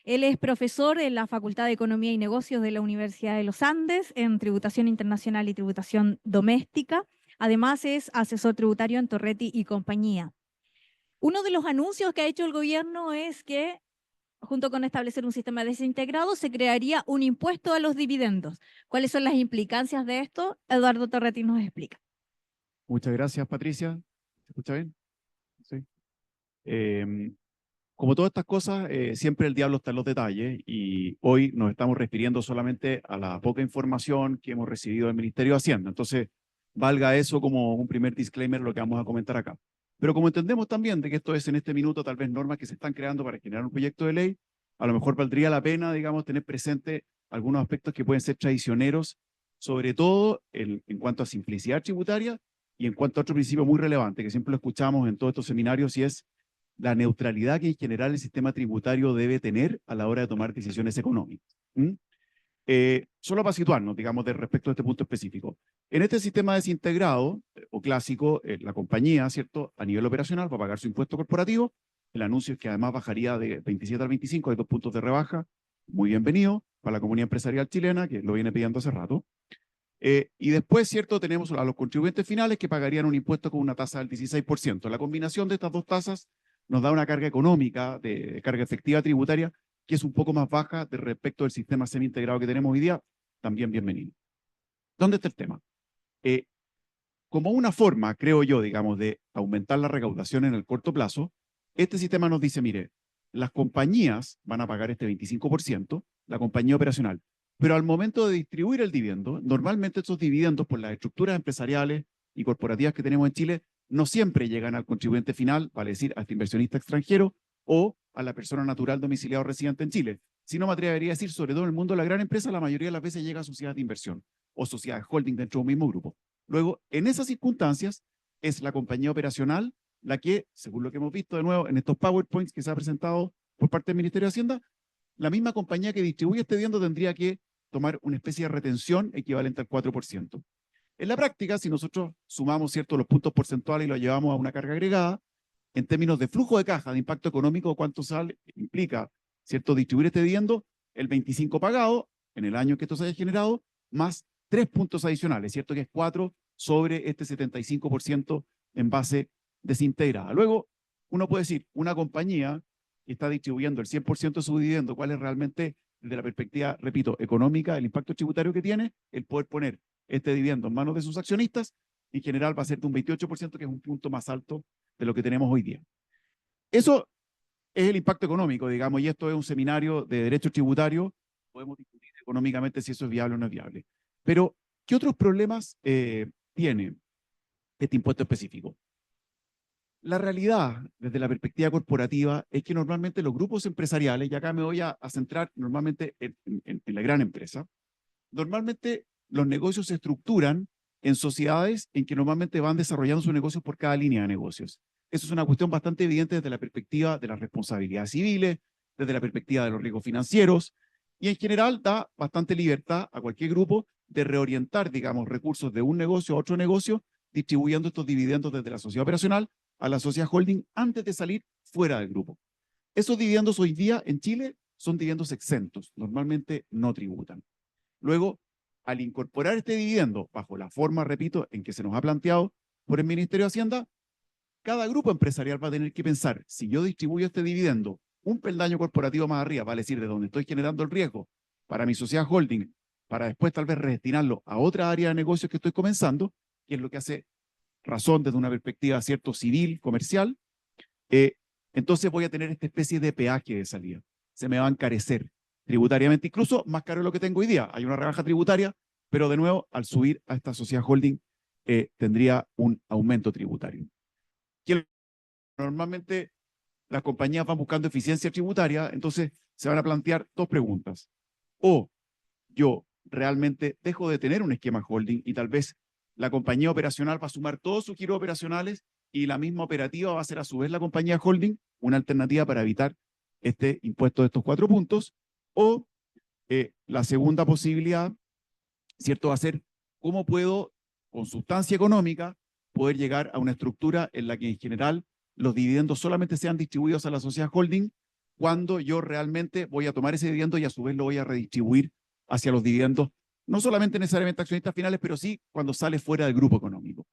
Él es profesor en la Facultad de Economía y Negocios de la Universidad de los Andes en Tributación Internacional y Tributación Doméstica. Además, es asesor tributario en Torretti y compañía. Uno de los anuncios que ha hecho el gobierno es que, junto con establecer un sistema desintegrado, se crearía un impuesto a los dividendos. ¿Cuáles son las implicancias de esto? Eduardo Torretti nos explica. Muchas gracias, Patricia. ¿Se escucha bien? Sí. Como todas estas cosas, siempre el diablo está en los detalles y hoy nos estamos refiriendo solamente a la poca información que hemos recibido del Ministerio de Hacienda. Entonces, valga eso como un primer disclaimer lo que vamos a comentar acá. Pero como entendemos también de que esto es en este minuto tal vez normas que se están creando para generar un proyecto de ley, a lo mejor valdría la pena, digamos, tener presente algunos aspectos que pueden ser traicioneros, sobre todo en cuanto a simplicidad tributaria y en cuanto a otro principio muy relevante, que siempre lo escuchamos en todos estos seminarios, y es la neutralidad que en general el sistema tributario debe tener a la hora de tomar decisiones económicas. Solo para situarnos, digamos, respecto a este punto específico. En este sistema desintegrado o clásico, la compañía, ¿cierto?, a nivel operacional va a pagar su impuesto corporativo. El anuncio es que además bajaría de 27 al 25, hay 2 puntos de rebaja. Muy bienvenido para la comunidad empresarial chilena, que lo viene pidiendo hace rato. Y después, ¿cierto?, tenemos a los contribuyentes finales que pagarían un impuesto con una tasa del 16%. La combinación de estas dos tasas nos da una carga económica, de carga efectiva tributaria, que es un poco más baja de respecto del sistema semi-integrado que tenemos hoy día. También bienvenido. ¿Dónde está el tema? Como una forma, creo yo, digamos, de aumentar la recaudación en el corto plazo, este sistema nos dice, mire, las compañías van a pagar este 25%, la compañía operacional, pero al momento de distribuir el dividendo, normalmente estos dividendos por las estructuras empresariales y corporativas que tenemos en Chile no siempre llegan al contribuyente final, vale decir, a este inversionista extranjero o a la persona natural domiciliada o residente en Chile. Si no me atrevería a decir, sobre todo en el mundo de la gran empresa, la mayoría de las veces llega a sociedades de inversión o sociedades holding dentro de un mismo grupo. Luego, en esas circunstancias, es la compañía operacional la que, según lo que hemos visto de nuevo en estos PowerPoints que se ha presentado por parte del Ministerio de Hacienda, la misma compañía que distribuye este dividendo tendría que tomar una especie de retención equivalente al 4%. En la práctica, si nosotros sumamos, ¿cierto?, los puntos porcentuales y los llevamos a una carga agregada, en términos de flujo de caja, de impacto económico, cuánto sale, implica, ¿cierto?, distribuir este dividendo, el 25 pagado en el año que esto se haya generado, más 3 puntos adicionales, ¿cierto?, que es 4 sobre este 75% en base desintegrada. Luego, uno puede decir, una compañía que está distribuyendo el 100% de su dividendo, ¿cuál es realmente, desde la perspectiva, repito, económica, el impacto tributario que tiene? El poder poner este dividendo en manos de sus accionistas, en general va a ser de un 28%, que es un punto más alto de lo que tenemos hoy día. Eso es el impacto económico, digamos, y esto es un seminario de derecho tributario. Podemos discutir económicamente si eso es viable o no es viable. Pero, ¿qué otros problemas tiene este impuesto específico? La realidad, desde la perspectiva corporativa, es que normalmente los grupos empresariales, y acá me voy a centrar normalmente en la gran empresa, normalmente los negocios se estructuran en sociedades en que normalmente van desarrollando sus negocios por cada línea de negocios. Eso es una cuestión bastante evidente desde la perspectiva de las responsabilidades civiles, desde la perspectiva de los riesgos financieros, y en general da bastante libertad a cualquier grupo de reorientar, digamos, recursos de un negocio a otro negocio, distribuyendo estos dividendos desde la sociedad operacional a la sociedad holding antes de salir fuera del grupo. Esos dividendos hoy día en Chile son dividendos exentos, normalmente no tributan. Luego, al incorporar este dividendo bajo la forma, repito, en que se nos ha planteado por el Ministerio de Hacienda, cada grupo empresarial va a tener que pensar, si yo distribuyo este dividendo un peldaño corporativo más arriba, vale decir, de donde estoy generando el riesgo para mi sociedad holding, para después tal vez redestinarlo a otra área de negocios que estoy comenzando, que es lo que hace razón desde una perspectiva, ¿cierto?, civil, comercial, entonces voy a tener esta especie de peaje de salida. Se me va a encarecer tributariamente, incluso más caro de lo que tengo hoy día. Hay una rebaja tributaria, pero de nuevo, al subir a esta sociedad holding, tendría un aumento tributario. Normalmente las compañías van buscando eficiencia tributaria, entonces se van a plantear dos preguntas. O yo realmente dejo de tener un esquema holding y tal vez la compañía operacional va a sumar todos sus giros operacionales y la misma operativa va a ser a su vez la compañía holding, una alternativa para evitar este impuesto de estos 4 puntos. O la segunda posibilidad, ¿cierto?, va a ser cómo puedo, con sustancia económica, poder llegar a una estructura en la que en general los dividendos solamente sean distribuidos a la sociedad holding cuando yo realmente voy a tomar ese dividendo y a su vez lo voy a redistribuir hacia los dividendos, no solamente necesariamente accionistas finales, pero sí cuando sale fuera del grupo económico.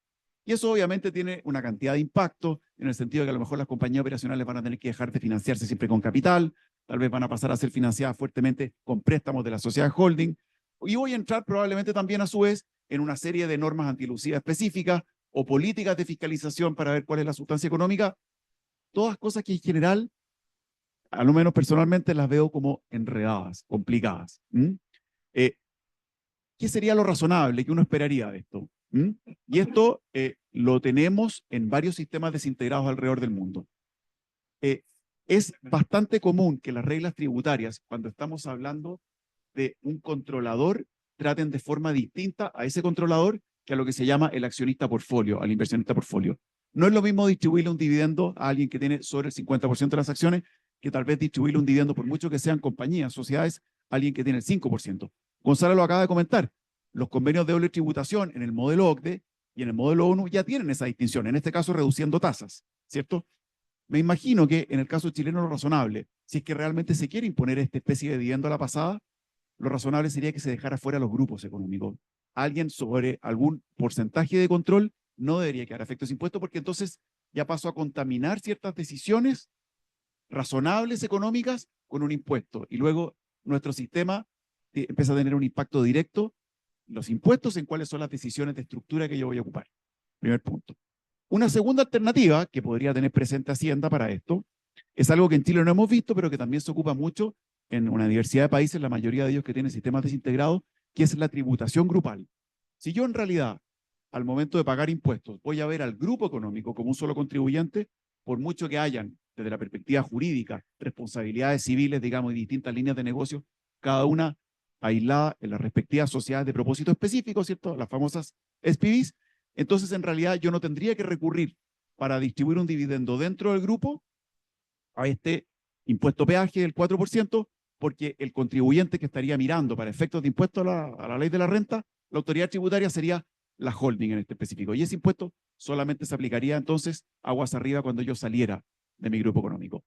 Y eso obviamente tiene una cantidad de impacto en el sentido de que a lo mejor las compañías operacionales van a tener que dejar de financiarse siempre con capital, tal vez van a pasar a ser financiadas fuertemente con préstamos de la sociedad holding, y voy a entrar probablemente también a su vez en una serie de normas antilucía específicas o políticas de fiscalización para ver cuál es la sustancia económica, todas cosas que en general, a lo menos personalmente, las veo como enredadas, complicadas. ¿Qué sería lo razonable que uno esperaría de esto? Y esto lo tenemos en varios sistemas desintegrados alrededor del mundo. Es bastante común que las reglas tributarias, cuando estamos hablando de un controlador, traten de forma distinta a ese controlador que a lo que se llama el accionista portfolio, al inversionista portfolio. No es lo mismo distribuirle un dividendo a alguien que tiene sobre el 50% de las acciones que tal vez distribuirle un dividendo, por mucho que sean compañías, sociedades, a alguien que tiene el 5%. Gonzalo lo acaba de comentar. Los convenios de doble tributación en el modelo OCDE y en el modelo ONU ya tienen esa distinción, en este caso reduciendo tasas, ¿cierto? Me imagino que en el caso chileno lo razonable, si es que realmente se quiere imponer esta especie de dividendo a la pasada, lo razonable sería que se dejara fuera los grupos económicos. Alguien sobre algún porcentaje de control no debería quedar a efectos de impuestos, porque entonces ya pasó a contaminar ciertas decisiones razonables económicas con un impuesto. Y luego nuestro sistema empieza a tener un impacto directo, los impuestos, en cuáles son las decisiones de estructura que yo voy a ocupar. Primer punto. Una segunda alternativa que podría tener presente Hacienda para esto es algo que en Chile no hemos visto, pero que también se ocupa mucho en una diversidad de países, la mayoría de ellos que tienen sistemas desintegrados, que es la tributación grupal. Si yo en realidad, al momento de pagar impuestos, voy a ver al grupo económico como un solo contribuyente, por mucho que hayan, desde la perspectiva jurídica, responsabilidades civiles, digamos, y distintas líneas de negocio, cada una aislada en las respectivas sociedades de propósito específico, ¿cierto? Las famosas SPVs. Entonces, en realidad, yo no tendría que recurrir para distribuir un dividendo dentro del grupo a este impuesto peaje del 4%, porque el contribuyente que estaría mirando para efectos de impuesto a la ley de la renta, la autoridad tributaria sería la holding en este específico. Y ese impuesto solamente se aplicaría entonces aguas arriba cuando yo saliera de mi grupo económico.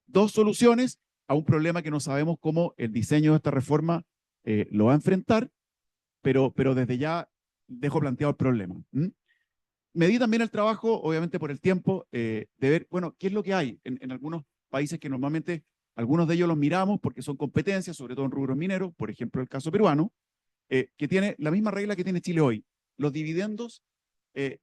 Dos soluciones a un problema que no sabemos cómo el diseño de esta reforma lo va a enfrentar, pero desde ya dejo planteado el problema. Me di también el trabajo, obviamente por el tiempo, de ver, bueno, qué es lo que hay en algunos países que normalmente, algunos de ellos los miramos porque son competencias, sobre todo en rubros mineros, por ejemplo el caso peruano, que tiene la misma regla que tiene Chile hoy. Los dividendos,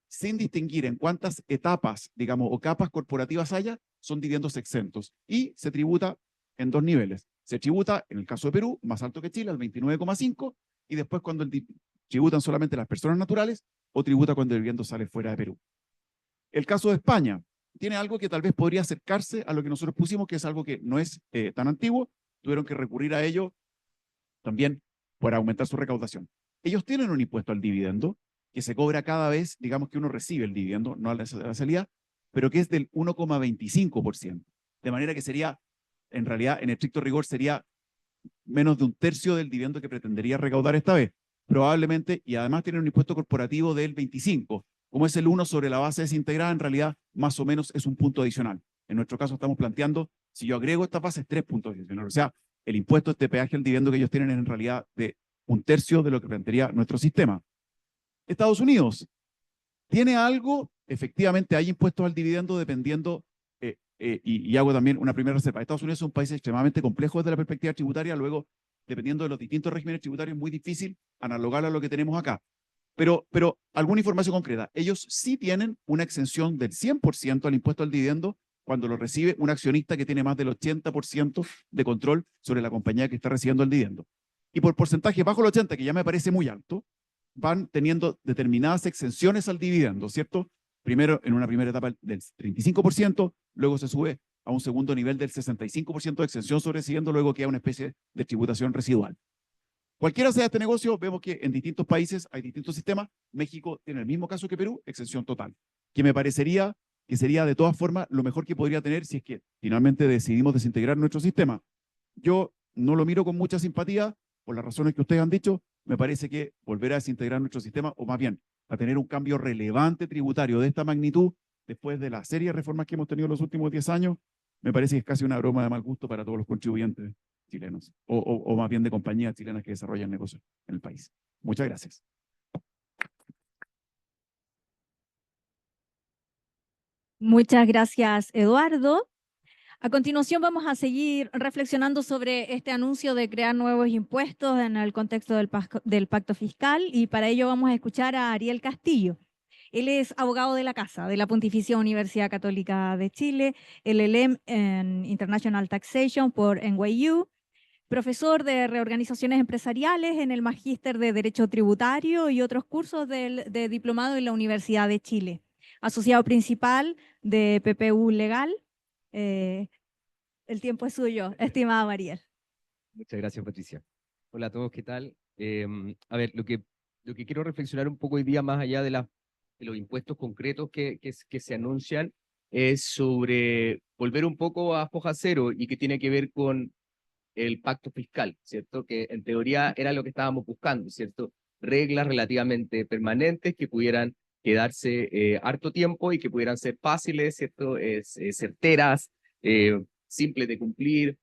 sin distinguir en cuántas etapas, digamos, o capas corporativas haya, son dividendos exentos. Y se tributa en dos niveles. Se tributa, en el caso de Perú, más alto que Chile, al 29,5%, y después cuando tributan solamente las personas naturales, o tributa cuando el dividendo sale fuera de Perú. El caso de España tiene algo que tal vez podría acercarse a lo que nosotros pusimos, que es algo que no es tan antiguo. Tuvieron que recurrir a ello también para aumentar su recaudación. Ellos tienen un impuesto al dividendo que se cobra cada vez, digamos que uno recibe el dividendo, no a la salida, pero que es del 1,25%. De manera que sería, en realidad, en estricto rigor, sería menos de un tercio del dividendo que pretendería recaudar esta vez. Probablemente, y además tienen un impuesto corporativo del 25%. Como es el 1 sobre la base desintegrada, en realidad, más o menos es un punto adicional. En nuestro caso estamos planteando, si yo agrego estas bases, 3 puntos adicionales. O sea, el impuesto, este peaje al dividendo que ellos tienen es en realidad de un tercio de lo que plantearía nuestro sistema. Estados Unidos tiene algo, efectivamente hay impuestos al dividendo dependiendo, y hago también una primera reserva. Estados Unidos es un país extremadamente complejo desde la perspectiva tributaria, luego, dependiendo de los distintos regímenes tributarios, es muy difícil analogar a lo que tenemos acá. Pero alguna información concreta. Ellos sí tienen una exención del 100% al impuesto al dividendo cuando lo recibe un accionista que tiene más del 80% de control sobre la compañía que está recibiendo el dividendo. Y por porcentaje bajo el 80%, que ya me parece muy alto, van teniendo determinadas exenciones al dividendo, ¿cierto? Primero, en una primera etapa del 35%, luego se sube a un segundo nivel del 65% de exención sobre ese dividendo, luego queda una especie de tributación residual. Cualquiera sea este negocio, vemos que en distintos países hay distintos sistemas. México tiene el mismo caso que Perú, exención total, que me parecería que sería de todas formas lo mejor que podría tener si es que finalmente decidimos desintegrar nuestro sistema. Yo no lo miro con mucha simpatía, por las razones que ustedes han dicho. Me parece que volver a desintegrar nuestro sistema, o más bien, a tener un cambio relevante tributario de esta magnitud, después de la serie de reformas que hemos tenido en los últimos 10 años, me parece que es casi una broma de mal gusto para todos los contribuyentes chilenos, o más bien de compañías chilenas que desarrollan negocios en el país. Muchas gracias. Muchas gracias, Eduardo. A continuación vamos a seguir reflexionando sobre este anuncio de crear nuevos impuestos en el contexto del pacto fiscal, y para ello vamos a escuchar a Ariel Castillo. Él es abogado de la Casa de la Pontificia Universidad Católica de Chile, LLM en International Taxation por NYU, profesor de reorganizaciones empresariales en el Magíster de Derecho Tributario y otros cursos de diplomado en la Universidad de Chile. asociado principal de PPU Legal. El tiempo es suyo, estimada Mariel. Muchas gracias, Patricia. Hola a todos, ¿qué tal? A ver, lo que quiero reflexionar un poco hoy día, más allá de los impuestos concretos que se anuncian, es sobre volver un poco a foja cero y que tiene que ver con el pacto fiscal, ¿cierto? Que en teoría era lo que estábamos buscando, ¿cierto? Reglas relativamente permanentes que pudieran quedarse harto tiempo y que pudieran ser fáciles, ¿cierto? Certeras, simples de cumplir,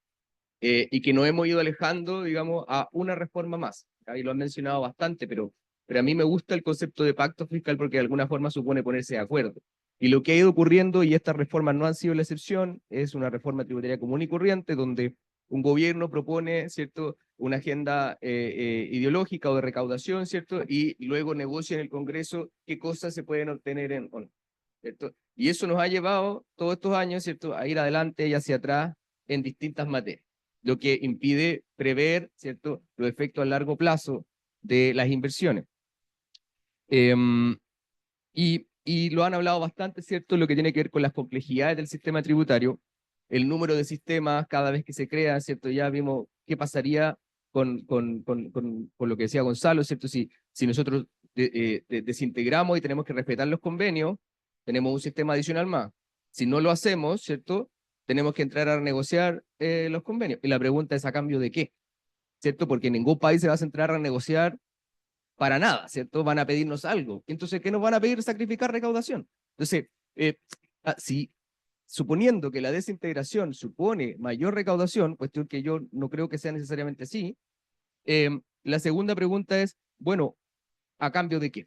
y que nos hemos ido alejando, digamos, a una reforma más. Ahí lo han mencionado bastante, pero a mí me gusta el concepto de pacto fiscal porque de alguna forma supone ponerse de acuerdo. Y lo que ha ido ocurriendo, y estas reformas no han sido la excepción, es una reforma tributaria común y corriente, donde un gobierno propone, ¿cierto?, una agenda ideológica o de recaudación, ¿cierto?, y luego negocia en el Congreso qué cosas se pueden obtener ¿cierto? Y eso nos ha llevado todos estos años, ¿cierto?, a ir adelante y hacia atrás en distintas materias, lo que impide prever, ¿cierto?, los efectos a largo plazo de las inversiones. Y lo han hablado bastante, ¿cierto?, lo que tiene que ver con las complejidades del sistema tributario, el número de sistemas cada vez que se crea, ¿cierto? Ya vimos qué pasaría con lo que decía Gonzalo, ¿cierto? Si nosotros desintegramos y tenemos que respetar los convenios, tenemos un sistema adicional más. Si no lo hacemos, ¿cierto?, tenemos que entrar a negociar los convenios. Y la pregunta es, ¿a cambio de qué? ¿Cierto? Porque ningún país se va a entrar a negociar para nada, ¿cierto? Van a pedirnos algo. Entonces, ¿qué nos van a pedir? Sacrificar recaudación. Entonces, si suponiendo que la desintegración supone mayor recaudación, cuestión que yo no creo que sea necesariamente así, la segunda pregunta es, bueno, ¿a cambio de qué?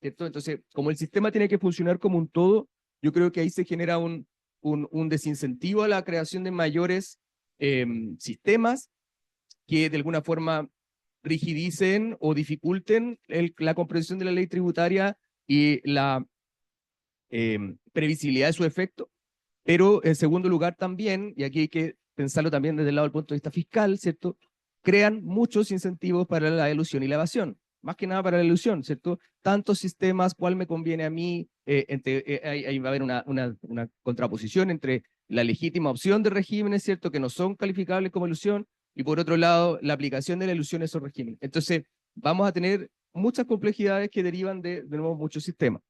¿Cierto? Entonces, como el sistema tiene que funcionar como un todo, yo creo que ahí se genera un desincentivo a la creación de mayores sistemas que de alguna forma rigidicen o dificulten la comprensión de la ley tributaria y la previsibilidad de su efecto. Pero en segundo lugar también, y aquí hay que pensarlo también desde el lado del punto de vista fiscal, ¿cierto?, crean muchos incentivos para la elusión y la evasión, más que nada para la elusión, ¿cierto? Tantos sistemas, ¿cuál me conviene a mí? Ahí va a haber una contraposición entre la legítima opción de regímenes, ¿cierto?, que no son calificables como elusión, y por otro lado, la aplicación de la elusión a esos regímenes. Entonces, vamos a tener muchas complejidades que derivan de nuevo, muchos sistemas.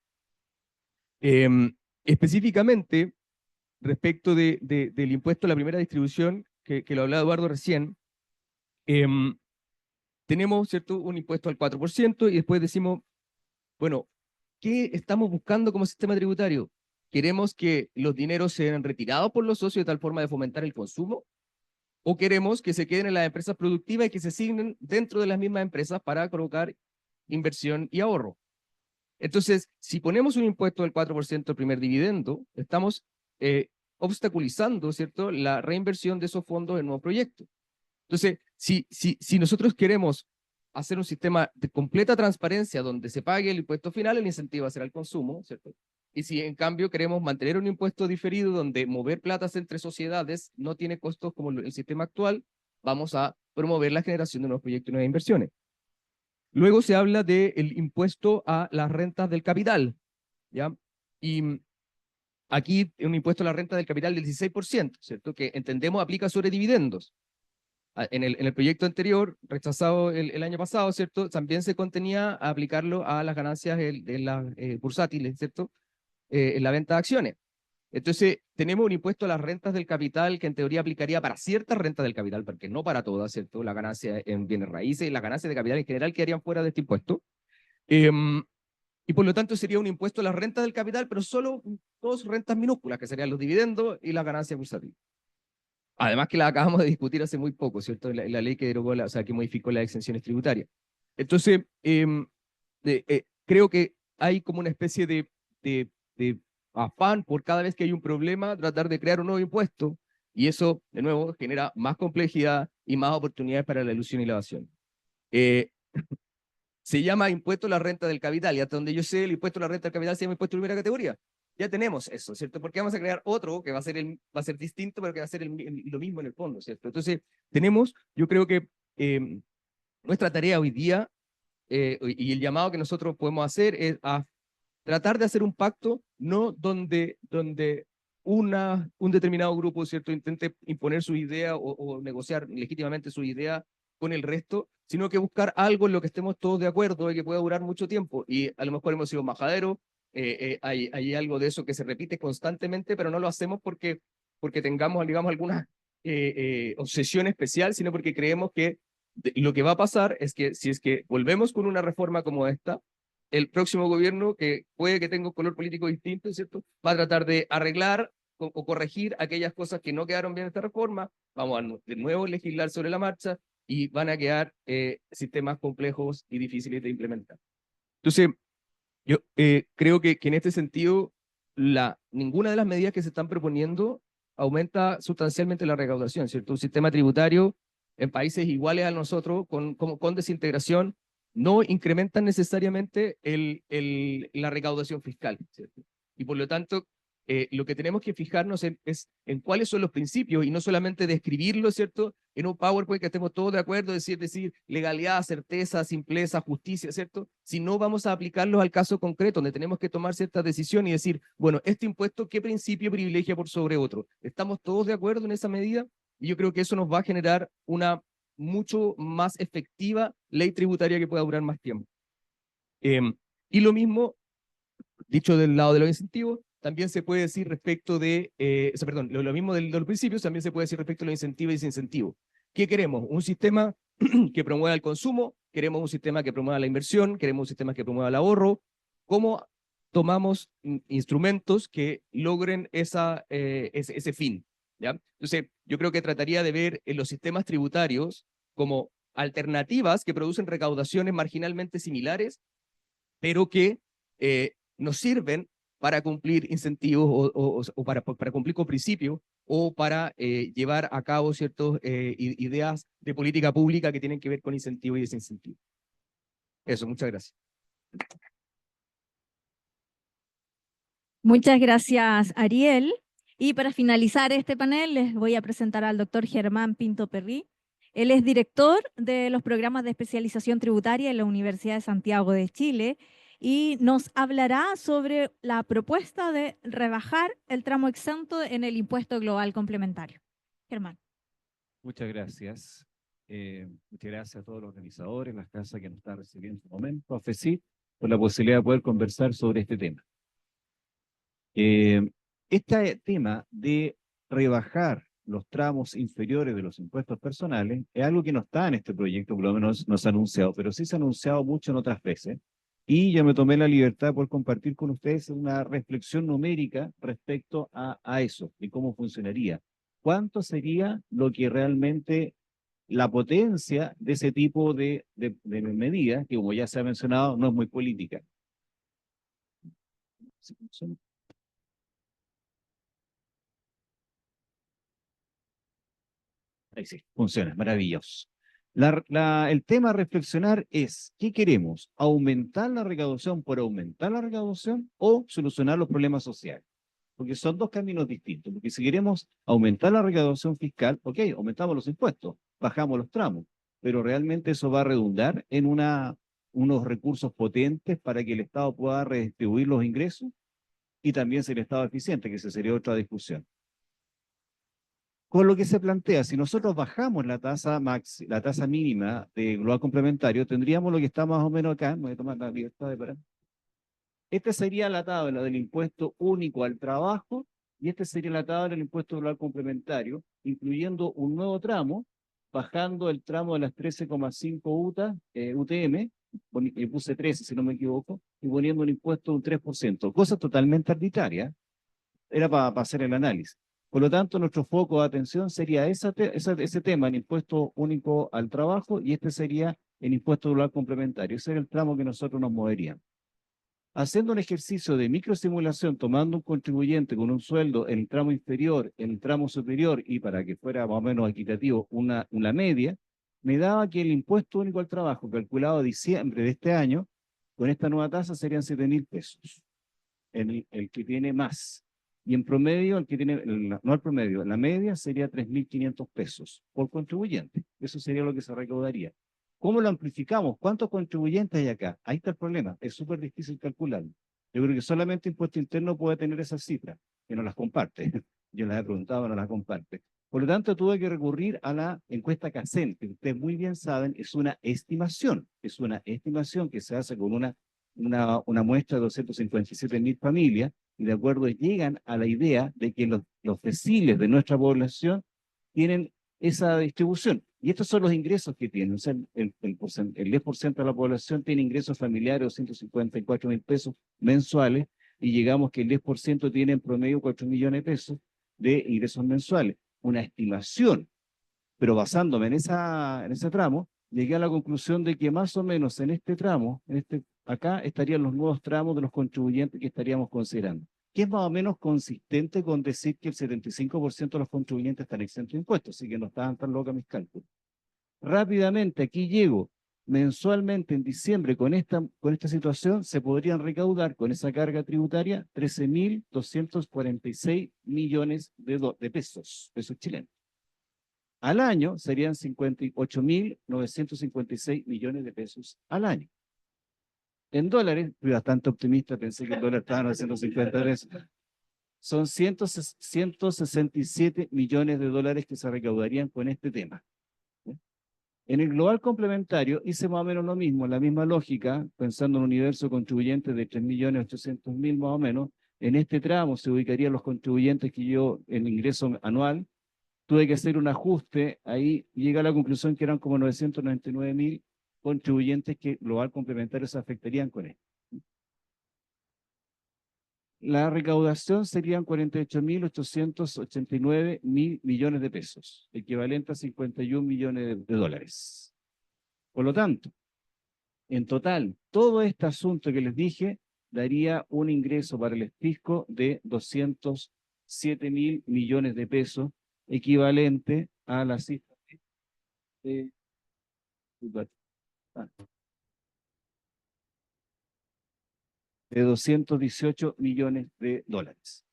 Específicamente, respecto del impuesto a la primera distribución, que lo hablaba Eduardo recién, tenemos, ¿cierto?, un impuesto al 4% y después decimos, bueno, ¿qué estamos buscando como sistema tributario? ¿Queremos que los dineros sean retirados por los socios de tal forma de fomentar el consumo? ¿O queremos que se queden en las empresas productivas y que se asignen dentro de las mismas empresas para provocar inversión y ahorro? Entonces, si ponemos un impuesto del 4% al primer dividendo, estamos obstaculizando, ¿cierto?, la reinversión de esos fondos en nuevos proyectos. Entonces, si nosotros queremos hacer un sistema de completa transparencia donde se pague el impuesto final, el incentivo va a ser al consumo, ¿cierto? Y si en cambio queremos mantener un impuesto diferido donde mover platas entre sociedades no tiene costos como el sistema actual, vamos a promover la generación de nuevos proyectos y nuevas inversiones. Luego se habla del impuesto a las rentas del capital, ¿ya? Y aquí un impuesto a la renta del capital del 16%, ¿cierto?, que entendemos aplica sobre dividendos. En el proyecto anterior, rechazado el año pasado, ¿cierto?, también se contenía a aplicarlo a las ganancias de las bursátiles, ¿cierto?, en la venta de acciones. Entonces, tenemos un impuesto a las rentas del capital que en teoría aplicaría para ciertas rentas del capital, porque no para todas, ¿cierto?, la ganancia en bienes raíces y las ganancias de capital en general quedarían fuera de este impuesto. Y por lo tanto sería un impuesto a las rentas del capital, pero solo dos rentas minúsculas, que serían los dividendos y las ganancias bursátiles. Además que la acabamos de discutir hace muy poco, ¿cierto?, la ley que derogó, o sea, que modificó las exenciones tributarias. Entonces, creo que hay como una especie de afán por cada vez que hay un problema, tratar de crear un nuevo impuesto, y eso, de nuevo, genera más complejidad y más oportunidades para la elusión y la evasión. Se llama impuesto a la renta del capital, y hasta donde yo sé, el impuesto a la renta del capital se llama impuesto de primera categoría. Ya tenemos eso, ¿cierto? Porque vamos a crear otro que va a ser distinto, pero que va a ser lo mismo en el fondo, ¿cierto? Entonces, yo creo que nuestra tarea hoy día, y el llamado que nosotros podemos hacer es a tratar de hacer un pacto no donde un determinado grupo, ¿cierto?, intente imponer su idea o negociar legítimamente su idea con el resto, sino que buscar algo en lo que estemos todos de acuerdo y que pueda durar mucho tiempo. Y a lo mejor hemos sido majaderos, hay algo de eso que se repite constantemente, pero no lo hacemos porque tengamos, digamos, alguna obsesión especial, sino porque creemos que lo que va a pasar es que si es que volvemos con una reforma como esta, el próximo gobierno, que puede que tenga un color político distinto, ¿cierto?, va a tratar de arreglar o corregir aquellas cosas que no quedaron bien en esta reforma, vamos a de nuevo legislar sobre la marcha y van a quedar sistemas complejos y difíciles de implementar. Entonces, yo creo que en este sentido, ninguna de las medidas que se están proponiendo aumenta sustancialmente la recaudación, ¿cierto? Un sistema tributario en países iguales a nosotros, con desintegración, no incrementan necesariamente la recaudación fiscal, ¿cierto? Y por lo tanto, lo que tenemos que fijarnos es en cuáles son los principios y no solamente describirlo, ¿cierto?, en un PowerPoint que estemos todos de acuerdo, decir legalidad, certeza, simpleza, justicia, ¿cierto? Si no vamos a aplicarlos al caso concreto, donde tenemos que tomar ciertas decisiones y decir, bueno, este impuesto, ¿qué principio privilegia por sobre otro? ¿Estamos todos de acuerdo en esa medida? Y yo creo que eso nos va a generar una mucho más efectiva ley tributaria que pueda durar más tiempo. Y lo mismo, dicho del lado de los incentivos, también se puede decir respecto de, perdón, lo mismo de los principios, también se puede decir respecto a los incentivos y desincentivos. ¿Qué queremos? Un sistema que promueva el consumo, queremos un sistema que promueva la inversión, queremos un sistema que promueva el ahorro. ¿Cómo tomamos instrumentos que logren ese fin? ¿Ya? Entonces, yo creo que trataría de ver en los sistemas tributarios como alternativas que producen recaudaciones marginalmente similares, pero que nos sirven para cumplir incentivos o para cumplir con principios o para llevar a cabo ciertas ideas de política pública que tienen que ver con incentivos y desincentivos. Eso, muchas gracias. Muchas gracias, Ariel. Y para finalizar este panel, les voy a presentar al doctor Germán Pinto Perrí. Él es director de los programas de especialización tributaria en la Universidad de Santiago de Chile y nos hablará sobre la propuesta de rebajar el tramo exento en el impuesto global complementario. Germán. Muchas gracias. Muchas gracias a todos los organizadores, las casas que nos están recibiendo en este momento, a FECIT, por la posibilidad de poder conversar sobre este tema. Este tema de rebajar los tramos inferiores de los impuestos personales es algo que no está en este proyecto, por lo menos no se ha anunciado, pero sí se ha anunciado mucho en otras veces. Y yo me tomé la libertad de poder compartir con ustedes una reflexión numérica respecto a eso y cómo funcionaría. ¿Cuánto sería lo que realmente la potencia de ese tipo de medidas, que como ya se ha mencionado, no es muy política? ¿Sí funciona? Ahí sí, funciona, maravilloso. El tema a reflexionar es, ¿qué queremos? ¿Aumentar la recaudación por aumentar la recaudación o solucionar los problemas sociales? Porque son dos caminos distintos. Porque si queremos aumentar la recaudación fiscal, ok, aumentamos los impuestos, bajamos los tramos, pero realmente eso va a redundar en unos recursos potentes para que el Estado pueda redistribuir los ingresos y también ser el Estado eficiente, que esa sería otra discusión. Con lo que se plantea, si nosotros bajamos la tasa mínima de global complementario, tendríamos lo que está más o menos acá. Me voy a tomar la libertad de parar. Esta sería la tabla del impuesto único al trabajo y esta sería la tabla del impuesto global complementario, incluyendo un nuevo tramo, bajando el tramo de las 13,5 UTM, puse 13 si no me equivoco, y poniendo un impuesto de un 3%, cosa totalmente arbitraria. Era para hacer el análisis. Por lo tanto, nuestro foco de atención sería ese tema, el impuesto único al trabajo, y este sería el impuesto global complementario. Ese era el tramo que nosotros nos moveríamos. Haciendo un ejercicio de microsimulación, tomando un contribuyente con un sueldo en el tramo inferior, en el tramo superior, y para que fuera más o menos equitativo, una media, me daba que el impuesto único al trabajo, calculado a diciembre de este año, con esta nueva tasa serían 7.000 pesos. El que tiene más. Y en promedio, el que tiene, no el promedio, la media sería 3.500 pesos por contribuyente. Eso sería lo que se recaudaría. ¿Cómo lo amplificamos? ¿Cuántos contribuyentes hay acá? Ahí está el problema. Es súper difícil calcularlo. Yo creo que solamente Impuesto Interno puede tener esas cifras, que no las comparte. Yo las he preguntado, no las comparte. Por lo tanto, tuve que recurrir a la encuesta CACEN, que ustedes muy bien saben, es una estimación que se hace con una muestra de 257.000 familias, y de acuerdo llegan a la idea de que los deciles de nuestra población tienen esa distribución. Y estos son los ingresos que tienen. O sea, el 10% de la población tiene ingresos familiares de 254.000 pesos mensuales, y llegamos que el 10% tiene en promedio 4 millones de pesos de ingresos mensuales. Una estimación, pero basándome en ese tramo, llegué a la conclusión de que más o menos en este tramo, acá estarían los nuevos tramos de los contribuyentes que estaríamos considerando, que es más o menos consistente con decir que el 75% de los contribuyentes están exentos de impuestos, así que no estaban tan locos mis cálculos. Rápidamente, aquí llego, mensualmente en diciembre, con esta situación, se podrían recaudar con esa carga tributaria 13.246 millones de pesos chilenos. Al año serían 58.956 millones de pesos al año. En dólares, fui bastante optimista, pensé que el dólar estaba en 950 pesos. Son 167 millones de dólares que se recaudarían con este tema. En el global complementario hice más o menos lo mismo, la misma lógica, pensando en un universo contribuyente de 3.800.000 más o menos. En este tramo se ubicarían los contribuyentes que yo, en ingreso anual, tuve que hacer un ajuste, ahí llega a la conclusión que eran como 999.000 contribuyentes que global complementario se afectarían con esto. La recaudación serían 48.889 millones de pesos, equivalente a 51 millones de dólares. Por lo tanto, en total, todo este asunto que les dije daría un ingreso para el fisco de 207.000 millones de pesos, equivalente a la cifra de 218 millones de dólares.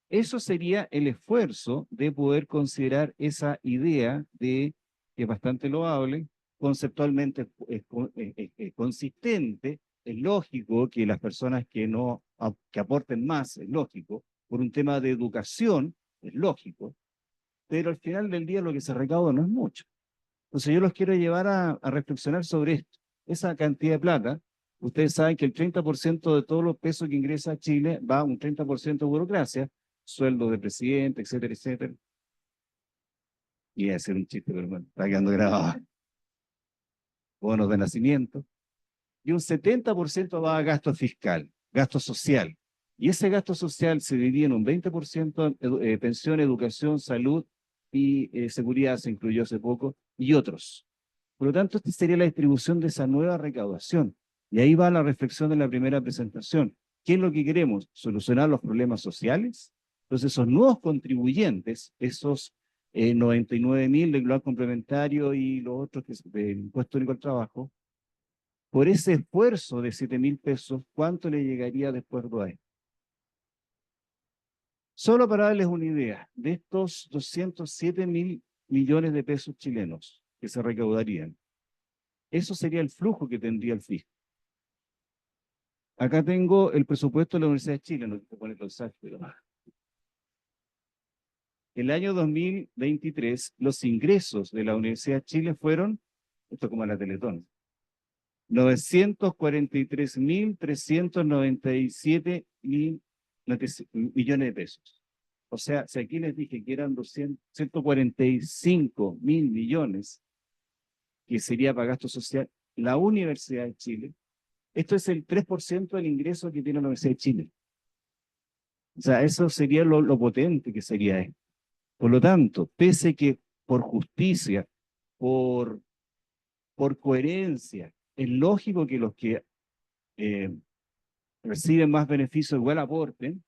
Eso sería el esfuerzo de poder considerar esa idea que es bastante loable, conceptualmente consistente, es lógico que las personas que aporten más, es lógico, por un tema de educación, es lógico, pero al final del día lo que se recauda no es mucho. Entonces yo los quiero llevar a reflexionar sobre esto. Esa cantidad de plata, ustedes saben que el 30% de todos los pesos que ingresa a Chile va a un 30% de burocracia, sueldo de presidente, etcétera, etcétera. Y a hacer un chiste, pero bueno, está quedando grabado. Bonos de nacimiento. Y un 70% va a gasto fiscal, gasto social. Y ese gasto social se divide en un 20% pensión, educación, salud y seguridad, se incluyó hace poco, y otros. Por lo tanto, esta sería la distribución de esa nueva recaudación. Y ahí va la reflexión de la primera presentación. ¿Qué es lo que queremos? ¿Solucionar los problemas sociales? Entonces, esos nuevos contribuyentes, esos 99.000 del global complementario y los otros del impuesto único al trabajo, por ese esfuerzo de 7.000 pesos, ¿cuánto le llegaría después de ahí? Solo para darles una idea, de estos 207.000 millones de pesos chilenos que se recaudarían, eso sería el flujo que tendría el fisco. Acá tengo el presupuesto de la Universidad de Chile, no te pone los pero el año 2023, los ingresos de la Universidad de Chile fueron, esto como la Teletón, 943.397 millones de pesos. O sea, si aquí les dije que eran 145.000 millones, que sería para gasto social, la Universidad de Chile, esto es el 3% del ingreso que tiene la Universidad de Chile. O sea, eso sería lo potente que sería esto. Por lo tanto, pese que por justicia, por coherencia, es lógico que los que reciben más beneficios igual aporten,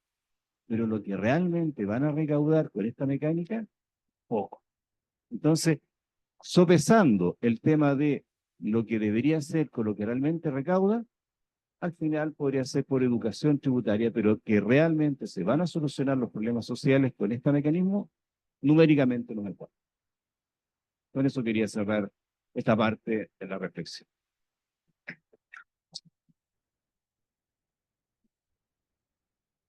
pero lo que realmente van a recaudar con esta mecánica, poco. Entonces, sopesando el tema de lo que debería ser con lo que realmente recauda, al final podría ser por educación tributaria, pero que realmente se van a solucionar los problemas sociales con este mecanismo, numéricamente no me cuadra. Con eso quería cerrar esta parte de la reflexión.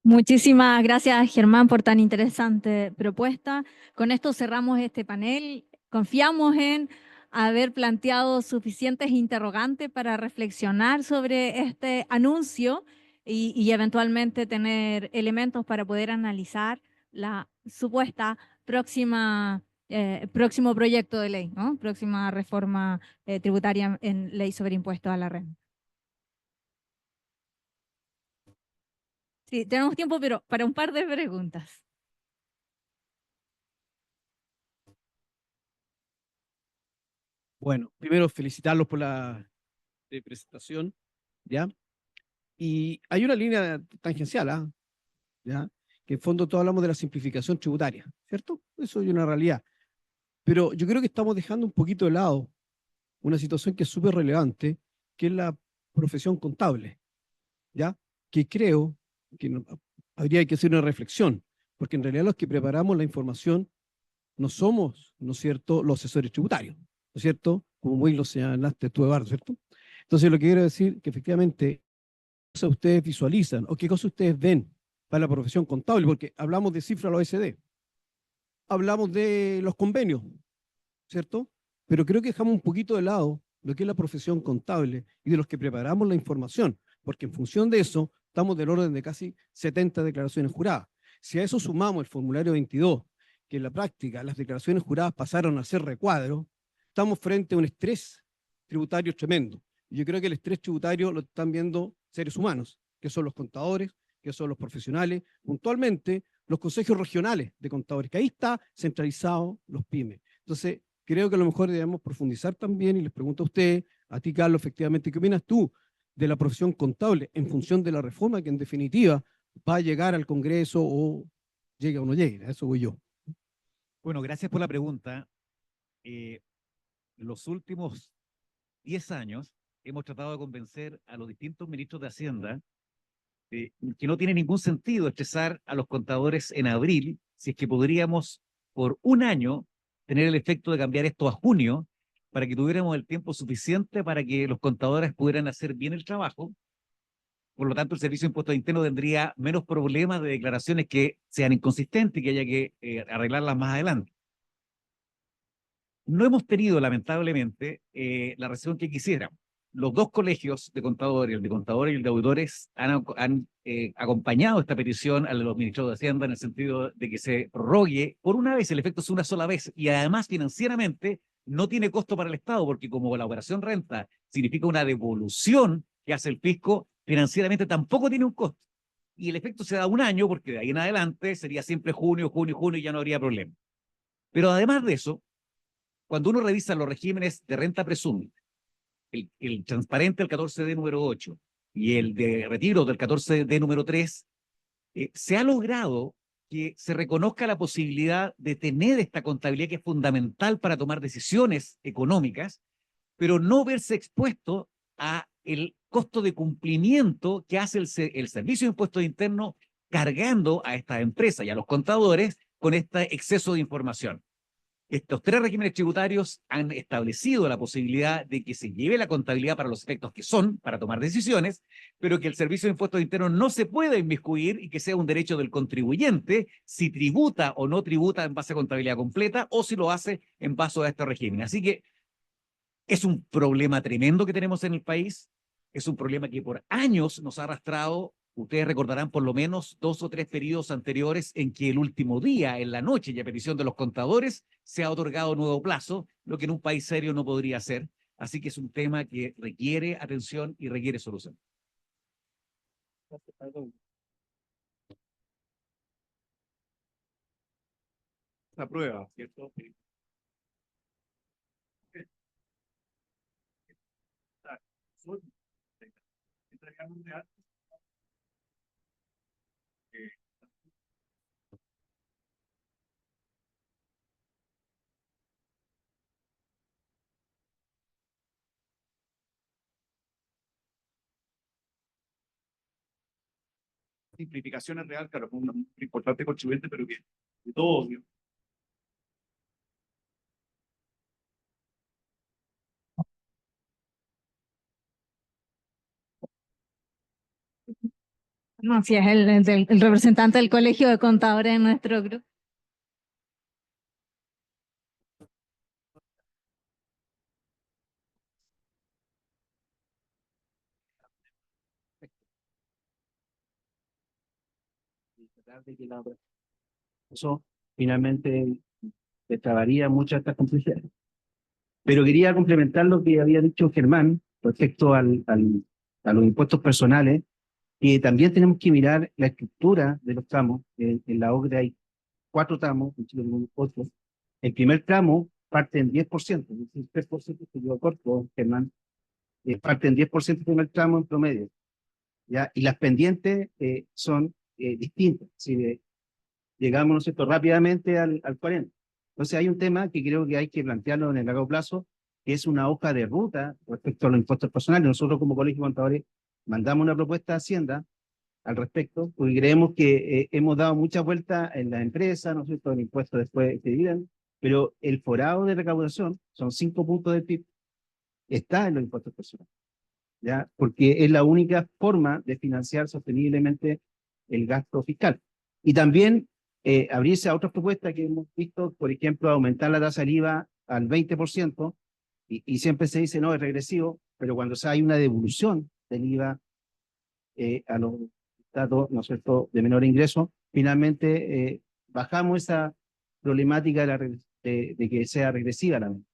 Muchísimas gracias, Germán, por tan interesante propuesta. Con esto cerramos este panel. Confiamos en haber planteado suficientes interrogantes para reflexionar sobre este anuncio y eventualmente tener elementos para poder analizar la supuesta próximo proyecto de ley, ¿no? Próxima reforma tributaria en ley sobre impuestos a la renta. Sí, tenemos tiempo, pero para un par de preguntas. Bueno, primero felicitarlos por la presentación, ¿ya? Y hay una línea tangencial, ¿ah? ¿Ya? Que en fondo todos hablamos de la simplificación tributaria, ¿cierto? Eso es una realidad. Pero yo creo que estamos dejando un poquito de lado una situación que es súper relevante, que es la profesión contable, ¿ya? Que creo que habría que hacer una reflexión, porque en realidad los que preparamos la información no somos, ¿no es cierto?, los asesores tributarios, ¿no es cierto? Como muy lo señalaste tú, Eduardo, ¿cierto? Entonces, lo que quiero decir que efectivamente, ¿qué cosas ustedes visualizan o qué cosas ustedes ven para la profesión contable? Porque hablamos de cifras de la OECD, hablamos de los convenios, ¿cierto? Pero creo que dejamos un poquito de lado lo que es la profesión contable y de los que preparamos la información, porque en función de eso estamos del orden de casi 70 declaraciones juradas. Si a eso sumamos el formulario 22, que en la práctica las declaraciones juradas pasaron a ser recuadro, estamos frente a un estrés tributario tremendo. Y yo creo que el estrés tributario lo están viendo seres humanos, que son los contadores, que son los profesionales, puntualmente los consejos regionales de contadores, que ahí está centralizado los pymes. Entonces, creo que a lo mejor debemos profundizar también, y les pregunto a usted, a ti, Carlos, efectivamente, ¿qué opinas tú de la profesión contable en función de la reforma que en definitiva va a llegar al Congreso o llegue o no llegue? A eso voy yo. Bueno, gracias por la pregunta. Los últimos 10 años hemos tratado de convencer a los distintos ministros de Hacienda que no tiene ningún sentido estresar a los contadores en abril, si es que podríamos por un año tener el efecto de cambiar esto a junio, para que tuviéramos el tiempo suficiente para que los contadores pudieran hacer bien el trabajo. Por lo tanto, el Servicio de Impuestos Internos tendría menos problemas de declaraciones que sean inconsistentes y que haya que arreglarlas más adelante. No hemos tenido, lamentablemente, la reacción que quisiéramos. Los dos colegios de contadores, el de contadores y el de auditores, han acompañado esta petición a los ministros de Hacienda en el sentido de que se prorrogue por una vez, el efecto es una sola vez, y además financieramente no tiene costo para el Estado, porque como la operación renta significa una devolución que hace el fisco, financieramente tampoco tiene un costo. Y el efecto se da un año, porque de ahí en adelante sería siempre junio, junio, junio, y ya no habría problema. Pero además de eso, cuando uno revisa los regímenes de renta presumida, el transparente del 14D número 8 y el de retiro del 14D número 3, se ha logrado que se reconozca la posibilidad de tener esta contabilidad que es fundamental para tomar decisiones económicas, pero no verse expuesto a el costo de cumplimiento que hace el Servicio de Impuestos Internos cargando a estas empresas y a los contadores con este exceso de información. Estos tres regímenes tributarios han establecido la posibilidad de que se lleve la contabilidad para los efectos que son, para tomar decisiones, pero que el Servicio de Impuestos Internos no se pueda inmiscuir y que sea un derecho del contribuyente si tributa o no tributa en base a contabilidad completa o si lo hace en base a este régimen. Así que es un problema tremendo que tenemos en el país, es un problema que por años nos ha arrastrado. Ustedes recordarán por lo menos 2 o 3 periodos anteriores en que el último día, en la noche y a petición de los contadores, se ha otorgado nuevo plazo, lo que en un país serio no podría hacer. Así que es un tema que requiere atención y requiere solución. La prueba, ¿cierto? Simplificación es real, claro, un importante contribuyente, pero bien, de todo, ¿no? Así es, el representante del Colegio de Contadores en nuestro grupo. Eso finalmente destrabaría muchas de estas complejidades. Pero quería complementar lo que había dicho Germán respecto a los impuestos personales, que también tenemos que mirar la estructura de los tramos. En la OCDE hay 4 tramos, en Chile tenemos 8. El primer tramo parte en 10%, es decir, 3% que yo corto, Germán, parte en 10% el primer tramo en promedio, ¿ya? Y las pendientes son distintas, si llegamos, ¿no es cierto?, rápidamente al 40%. Entonces hay un tema que creo que hay que plantearlo en el largo plazo, que es una hoja de ruta respecto a los impuestos personales. Nosotros como Colegio de Contadores mandamos una propuesta a Hacienda al respecto, porque creemos que hemos dado mucha vuelta en la empresa, ¿no es cierto?, el impuesto después que dividan, pero el forado de recaudación, son 5 puntos del PIB, está en los impuestos personales, ¿ya? Porque es la única forma de financiar sosteniblemente el gasto fiscal. Y también abrirse a otras propuestas que hemos visto, por ejemplo, aumentar la tasa del IVA al 20%, y siempre se dice, no, es regresivo, pero cuando hay una devolución del IVA a los estados, ¿no es cierto?, de menor ingreso, finalmente bajamos esa problemática de que sea regresiva la misma.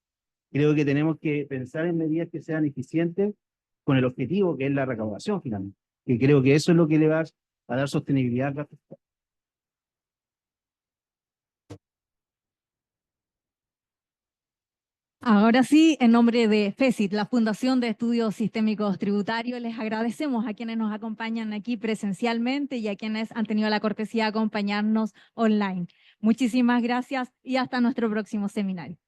Creo que tenemos que pensar en medidas que sean eficientes con el objetivo que es la recaudación finalmente. Y creo que eso es lo que le va a dar sostenibilidad al gasto fiscal. Ahora sí, en nombre de FESIT, la Fundación de Estudios Sistémicos Tributarios, les agradecemos a quienes nos acompañan aquí presencialmente y a quienes han tenido la cortesía de acompañarnos online. Muchísimas gracias y hasta nuestro próximo seminario.